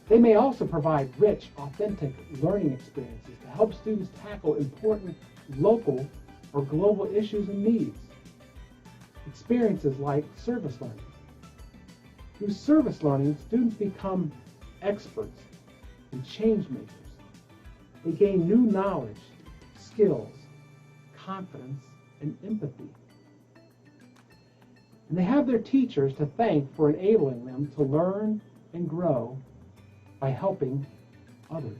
They may also provide rich, authentic learning experiences to help students tackle important local or global issues and needs. Experiences like service learning. Through service learning, students become experts and change makers. They gain new knowledge, skills, confidence, and empathy. And they have their teachers to thank for enabling them to learn and grow by helping others.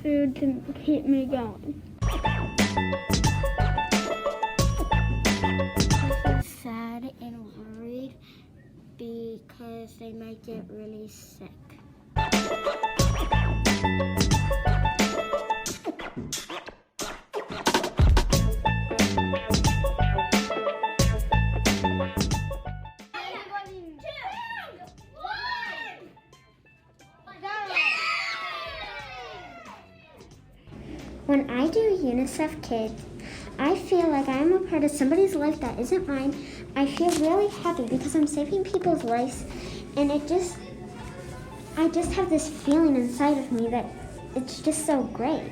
food to keep me going. I'm sad and worried because they might get really sick. When I do UNICEF Kids, I feel like I'm a part of somebody's life that isn't mine. I feel really happy because I'm saving people's lives, and I just have this feeling inside of me that it's just so great.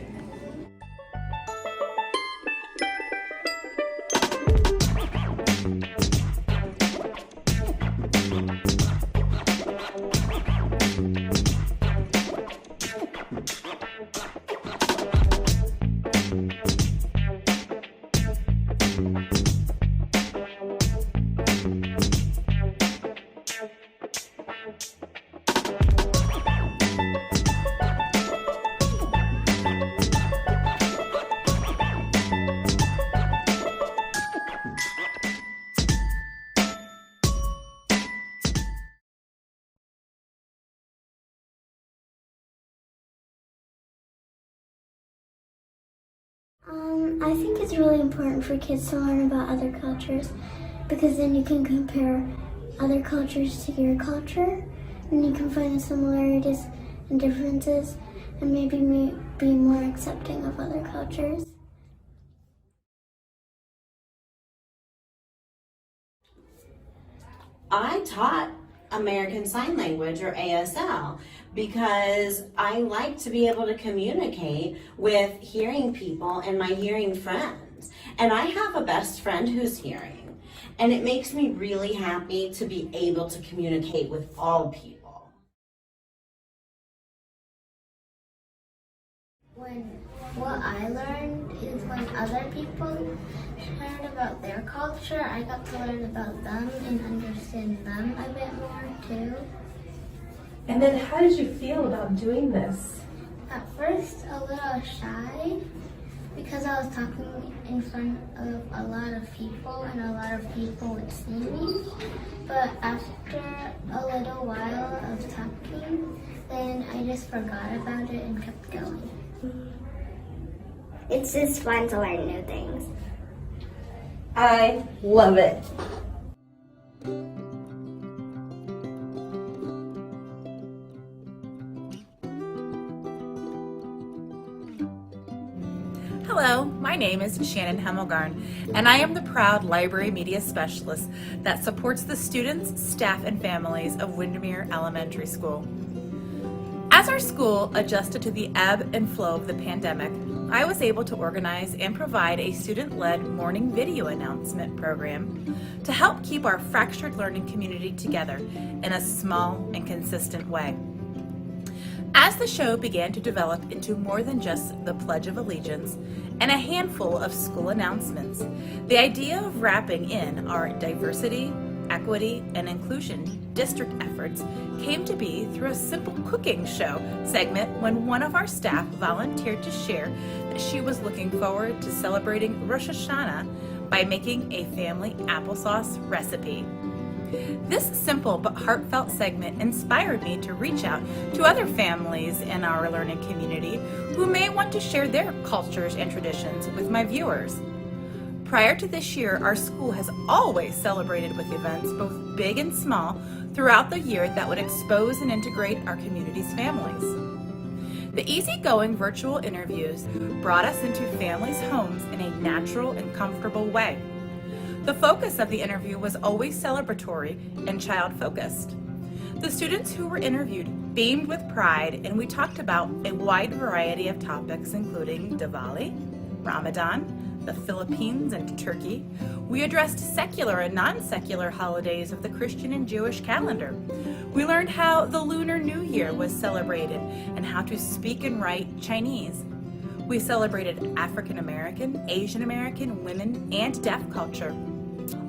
I think it's really important for kids to learn about other cultures because then you can compare other cultures to your culture and you can find the similarities and differences and maybe be more accepting of other cultures. I taught American Sign Language, or ASL, because I like to be able to communicate with hearing people and my hearing friends. And I have a best friend who's hearing, and it makes me really happy to be able to communicate with all people. What I learned is when other people learned about their culture, I got to learn about them and understand them a bit more too. And then how did you feel about doing this? At first, a little shy because I was talking in front of a lot of people and a lot of people would see me. But after a little while of talking, then I just forgot about it and kept going. It's just fun to learn new things. I love it. Hello, my name is Shannon Hemmelgarn, and I am the proud library media specialist that supports the students, staff, and families of Windermere Elementary School. As our school adjusted to the ebb and flow of the pandemic, I was able to organize and provide a student-led morning video announcement program to help keep our fractured learning community together in a small and consistent way. As the show began to develop into more than just the Pledge of Allegiance and a handful of school announcements, the idea of wrapping in our diversity, equity, and inclusion district efforts came to be through a simple cooking show segment when one of our staff volunteered to share that she was looking forward to celebrating Rosh Hashanah by making a family applesauce recipe. This simple but heartfelt segment inspired me to reach out to other families in our learning community who may want to share their cultures and traditions with my viewers. Prior to this year, our school has always celebrated with events, both big and small, throughout the year that would expose and integrate our community's families. The easygoing virtual interviews brought us into families' homes in a natural and comfortable way. The focus of the interview was always celebratory and child-focused. The students who were interviewed beamed with pride, and we talked about a wide variety of topics including Diwali, Ramadan, the Philippines, and Turkey. We addressed secular and non-secular holidays of the Christian and Jewish calendar. We learned how the Lunar New Year was celebrated and how to speak and write Chinese. We celebrated African American, Asian American, women, and deaf culture.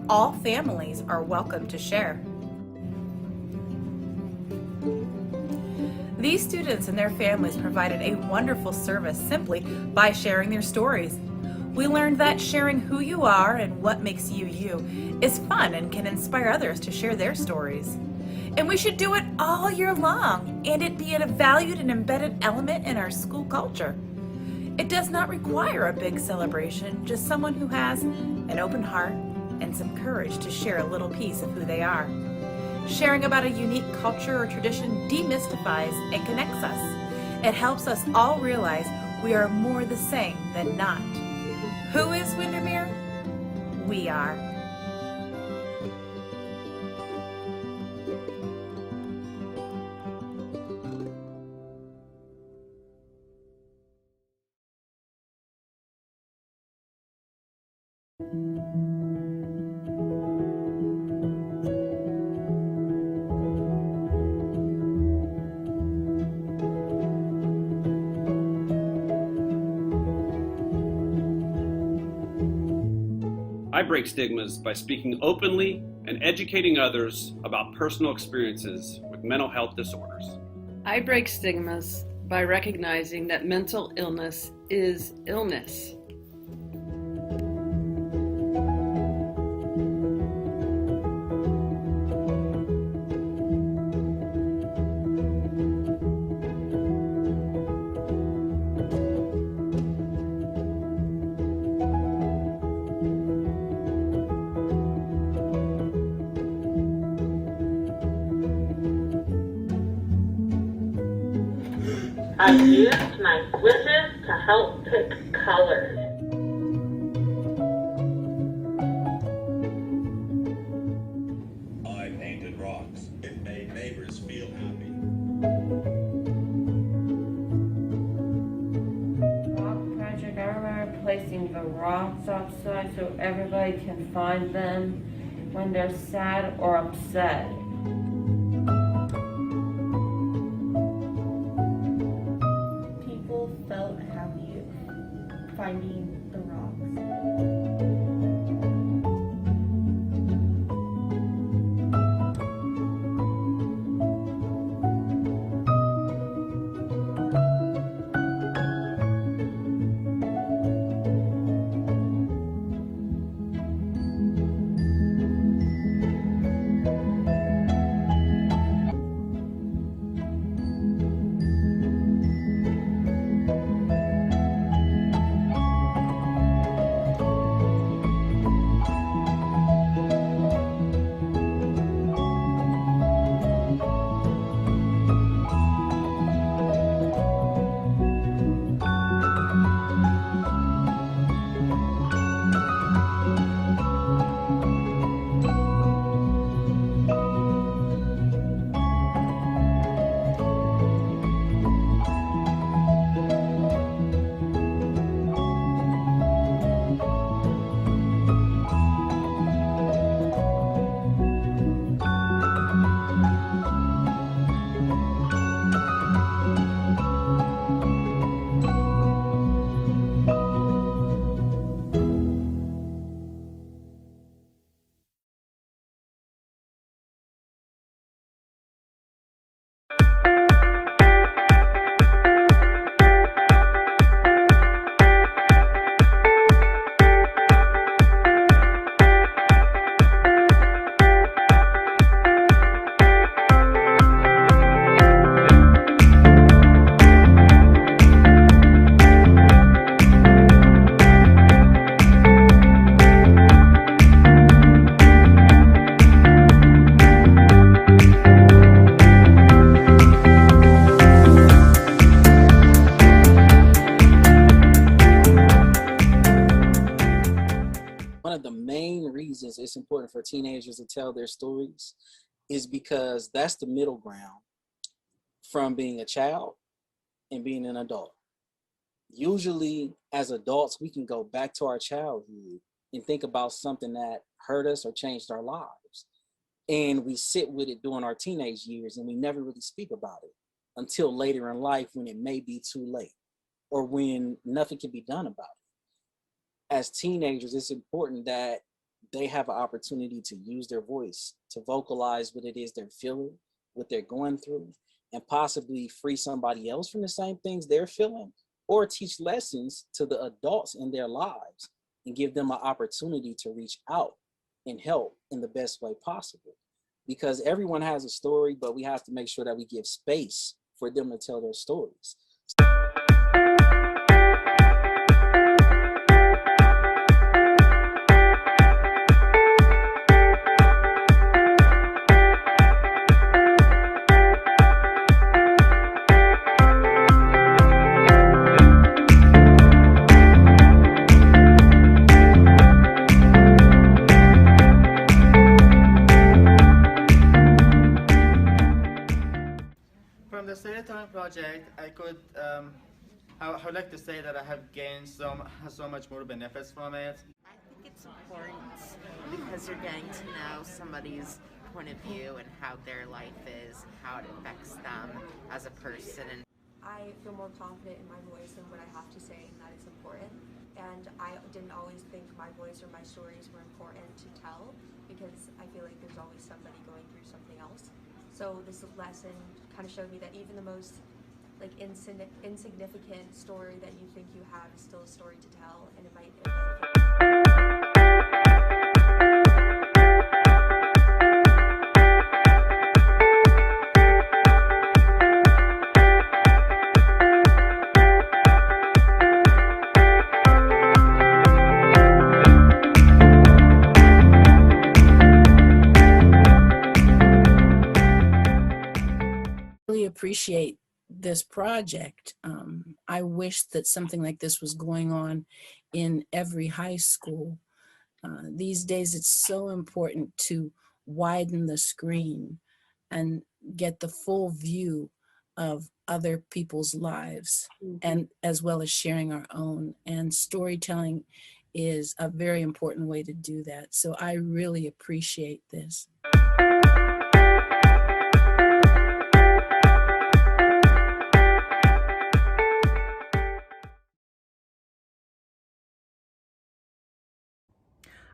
All families are welcome to share. These students and their families provided a wonderful service simply by sharing their stories. We learned that sharing who you are and what makes you you is fun and can inspire others to share their stories. And we should do it all year long, and it be a valued and embedded element in our school culture. It does not require a big celebration, just someone who has an open heart and some courage to share a little piece of who they are. Sharing about a unique culture or tradition demystifies and connects us. It helps us all realize we are more the same than not. Who is Windermere? We are. I break stigmas by speaking openly and educating others about personal experiences with mental health disorders. I break stigmas by recognizing that mental illness is illness. I used my switches to help pick colors. I painted rocks. It made neighbors feel happy. Rock project, I remember placing the rocks outside so everybody can find them when they're sad or upset. Felt happy finding the rocks. It's important for teenagers to tell their stories is because that's the middle ground from being a child and being an adult. Usually as adults, we can go back to our childhood and think about something that hurt us or changed our lives. And we sit with it during our teenage years and we never really speak about it until later in life when it may be too late or when nothing can be done about it. As teenagers, it's important that they have an opportunity to use their voice, to vocalize what it is they're feeling, what they're going through, and possibly free somebody else from the same things they're feeling, or teach lessons to the adults in their lives and give them an opportunity to reach out and help in the best way possible. Because everyone has a story, but we have to make sure that we give space for them to tell their stories. From the storytelling project, I would like to say that I have gained so much more benefits from it. I think it's important because you're getting to know somebody's point of view and how their life is, how it affects them as a person. And I feel more confident in my voice and what I have to say, and that is important. And I didn't always think my voice or my stories were important to tell, because I feel like there's always somebody going through something else. So this lesson kind of showed me that even the most insignificant story that you think you have is still a story to tell, and it might really appreciate this project. I wish that something like this was going on in every high school. These days, it's so important to widen the screen and get the full view of other people's lives, and as well as sharing our own. And storytelling is a very important way to do that. So I really appreciate this.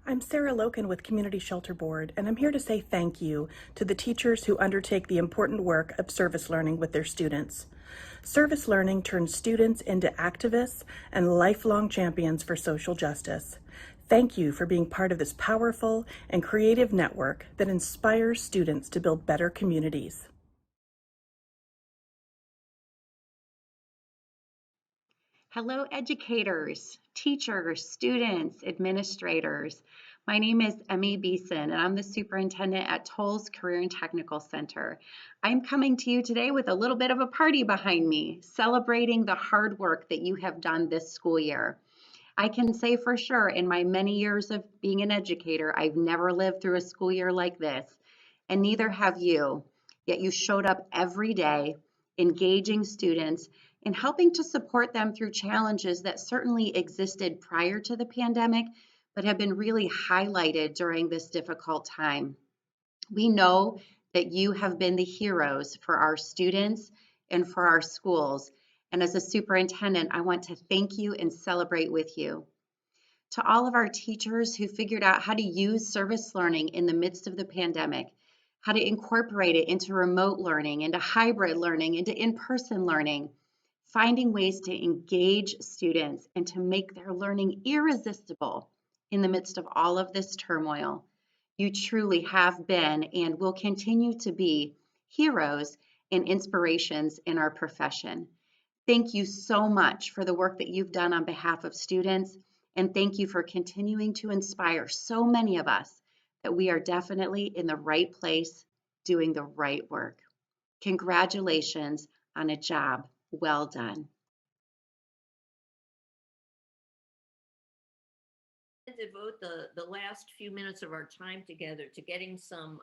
I'm Sarah Loken with Community Shelter Board, and I'm here to say thank you to the teachers who undertake the important work of service learning with their students. Service learning turns students into activists and lifelong champions for social justice. Thank you for being part of this powerful and creative network that inspires students to build better communities. Hello, educators, teachers, students, administrators. My name is Emmy Beeson, and I'm the superintendent at Toll's Career and Technical Center. I'm coming to you today with a little bit of a party behind me, celebrating the hard work that you have done this school year. I can say for sure, in my many years of being an educator, I've never lived through a school year like this, and neither have you. Yet you showed up every day, engaging students and helping to support them through challenges that certainly existed prior to the pandemic, but have been really highlighted during this difficult time. We know that you have been the heroes for our students and for our schools. And as a superintendent, I want to thank you and celebrate with you. To all of our teachers who figured out how to use service learning in the midst of the pandemic, how to incorporate it into remote learning, into hybrid learning, into in-person learning, finding ways to engage students and to make their learning irresistible in the midst of all of this turmoil. You truly have been and will continue to be heroes and inspirations in our profession. Thank you so much for the work that you've done on behalf of students, and thank you for continuing to inspire so many of us that we are definitely in the right place doing the right work. Congratulations on a job well done. Devote the last few minutes of our time together to getting some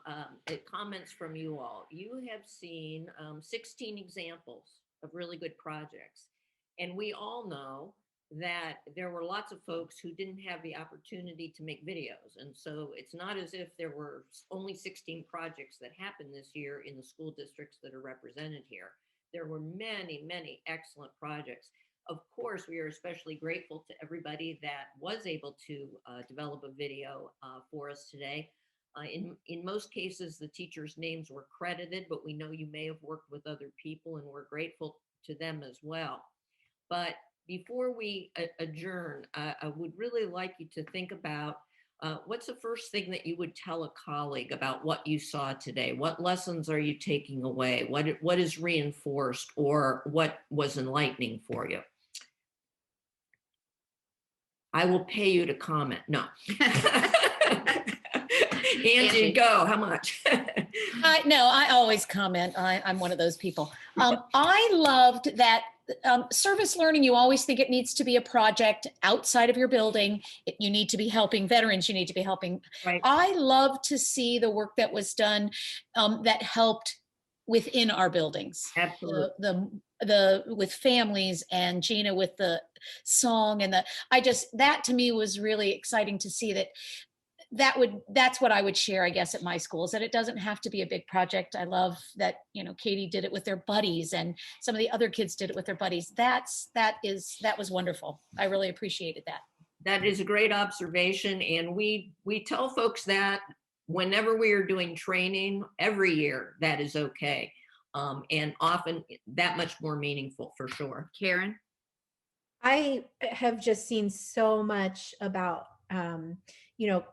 comments from you all. You have seen 16 examples of really good projects, and we all know that there were lots of folks who didn't have the opportunity to make videos, and so it's not as if there were only 16 projects that happened this year in the school districts that are represented here. There were many excellent projects. Of course, we are especially grateful to everybody that was able to develop a video for us today. In most cases, the teachers' names were credited, but we know you may have worked with other people, and we're grateful to them as well. But before we adjourn, I would really like you to think about what's the first thing that you would tell a colleague about what you saw today? What lessons are you taking away? What is reinforced, or what was enlightening for you? I will pay you to comment. No. Angie, go. How much? No, I always comment. I'm one of those people. I loved that service learning. You always think it needs to be a project outside of your building. You need to be helping veterans. You need to be helping. Right. I love to see the work that was done that helped within our buildings. Absolutely. The with families, and Gina with the song, and that to me was really exciting to see that's what I would share, I guess, at my schools, that it doesn't have to be a big project. I love that, Katie did it with their buddies, and some of the other kids did it with their buddies. That was wonderful. I really appreciated that. That is a great observation. And we tell folks that whenever we are doing training every year, that is okay. And often that much more meaningful, for sure. Karen? I have just seen so much about,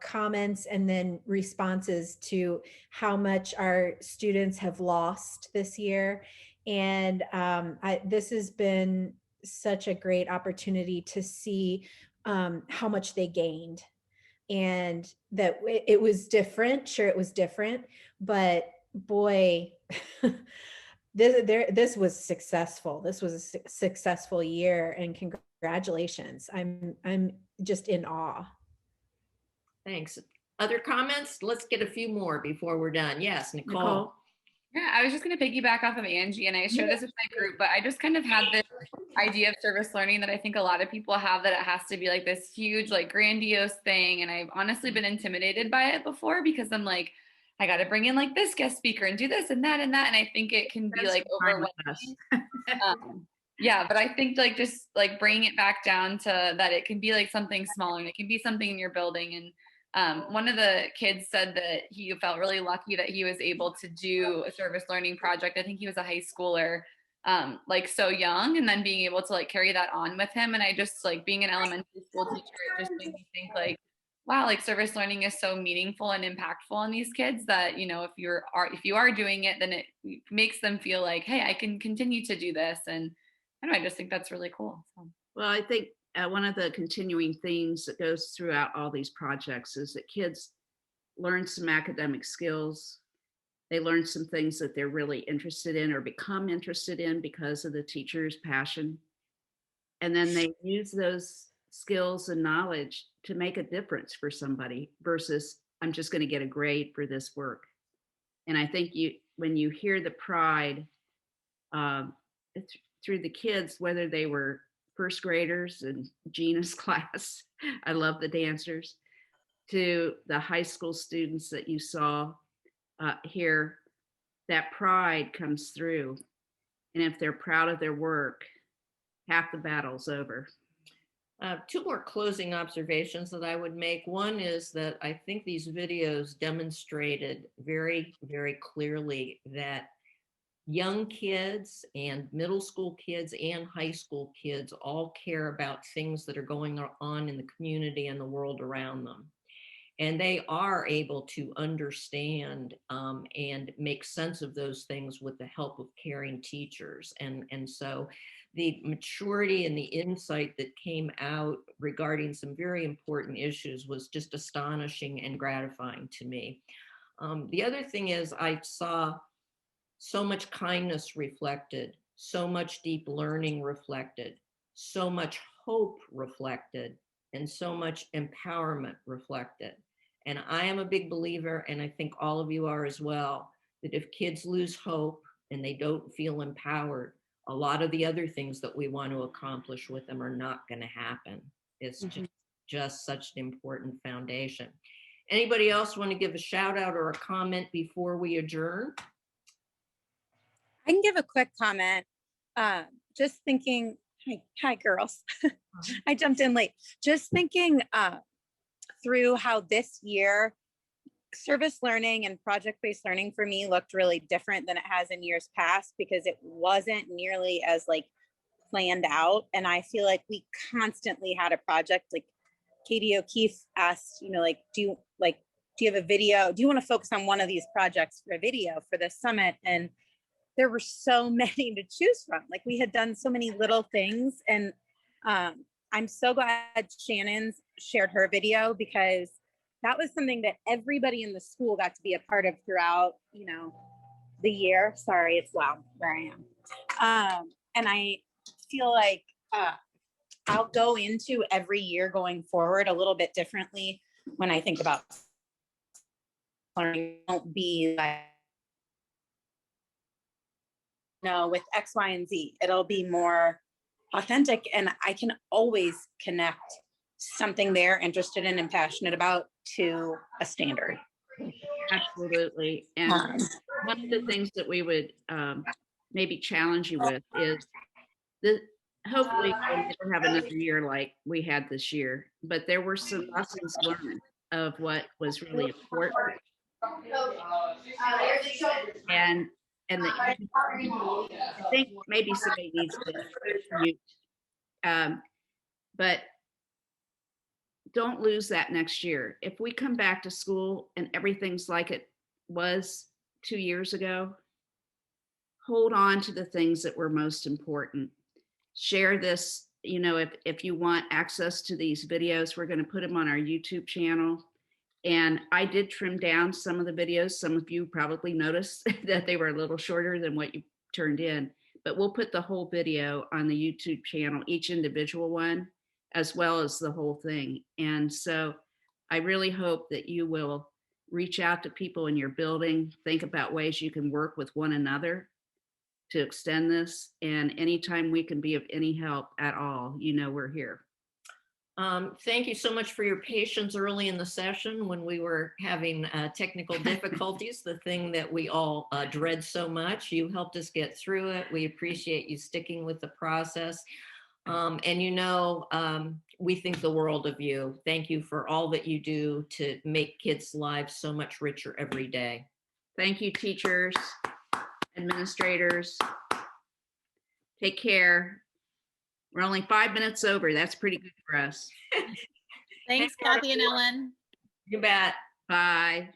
comments and then responses to how much our students have lost this year. And this has been such a great opportunity to see how much they gained, and that it was different. Sure, it was different, but boy, this was successful. This was a successful year, and congratulations. I'm just in awe. Thanks. Other comments? Let's get a few more before we're done. Yes, Nicole. Yeah, I was just going to piggyback off of Angie, and I shared this with my group, but I just kind of had this idea of service learning that I think a lot of people have, that it has to be like this huge, like grandiose thing. And I've honestly been intimidated by it before, because I'm like, I got to bring in like this guest speaker and do this and that and that. And I think it can be like overwhelming. Yeah, but I think like just like bringing it back down to that it can be like something smaller, and it can be something in your building. And one of the kids said that he felt really lucky that he was able to do a service learning project. I think he was a high schooler, like so young, and then being able to like carry that on with him. And I just like, being an elementary school teacher, it just made me think like, wow, like service learning is so meaningful and impactful on these kids that, if you are doing it, then it makes them feel like, hey, I can continue to do this. And I don't know, I just think that's really cool. So. Well, I think one of the continuing themes that goes throughout all these projects is that kids learn some academic skills. They learn some things that they're really interested in or become interested in because of the teacher's passion. And then they use those skills and knowledge to make a difference for somebody, versus I'm just going to get a grade for this work. And I think when you hear the pride through the kids, whether they were first graders in Gina's class, I love the dancers, to the high school students that you saw here, that pride comes through. And if they're proud of their work, half the battle's over. Two more closing observations that I would make. One is that I think these videos demonstrated very, very clearly that young kids and middle school kids and high school kids all care about things that are going on in the community and the world around them. And they are able to understand and make sense of those things with the help of caring teachers. And so the maturity and the insight that came out regarding some very important issues was just astonishing and gratifying to me. The other thing is, I saw so much kindness reflected, so much deep learning reflected, so much hope reflected, and so much empowerment reflected. And I am a big believer, and I think all of you are as well, that if kids lose hope and they don't feel empowered, a lot of the other things that we want to accomplish with them are not going to happen. It's just such an important foundation. Anybody else want to give a shout out or a comment before we adjourn? I can give a quick comment. Just thinking, hi girls. I jumped in late. Just thinking through how this year service learning and project-based learning for me looked really different than it has in years past because it wasn't nearly as like planned out. And I feel like we constantly had a project. Like Katie O'Keefe asked, you know, like, do you have a video? Do you want to focus on one of these projects for a video for this summit? And there were so many to choose from. Like we had done so many little things. And I'm so glad Shannon's shared her video because that was something that everybody in the school got to be a part of throughout, you know, the year. Sorry, it's loud where I am. And I feel like I'll go into every year going forward a little bit differently when I think about learning. Won't be like, no, with X, Y, and Z. It'll be more authentic, and I can always connect something they're interested in and passionate about to a standard. Absolutely. And one of the things that we would maybe challenge you with is that hopefully we'll never have another year like we had this year, but there were some lessons learned of what was really important. And I think maybe somebody needs to mute, but don't lose that next year. If we come back to school and everything's like it was 2 years ago, hold on to the things that were most important. Share this, you know, if you want access to these videos, we're going to put them on our YouTube channel. And I did trim down some of the videos. Some of you probably noticed that they were a little shorter than what you turned in, but we'll put the whole video on the YouTube channel, each individual one, as well as the whole thing. And so I really hope that you will reach out to people in your building, think about ways you can work with one another to extend this. And anytime we can be of any help at all, you know, we're here. Thank you so much for your patience early in the session when we were having technical difficulties, the thing that we all dread so much. You helped us get through it. We appreciate you sticking with the process. And you know, we think the world of you. Thank you for all that you do to make kids' lives so much richer every day. Thank you, teachers, administrators. Take care. We're only 5 minutes over. That's pretty good for us. Thanks, Kathy and Ellen. You bet. Bye.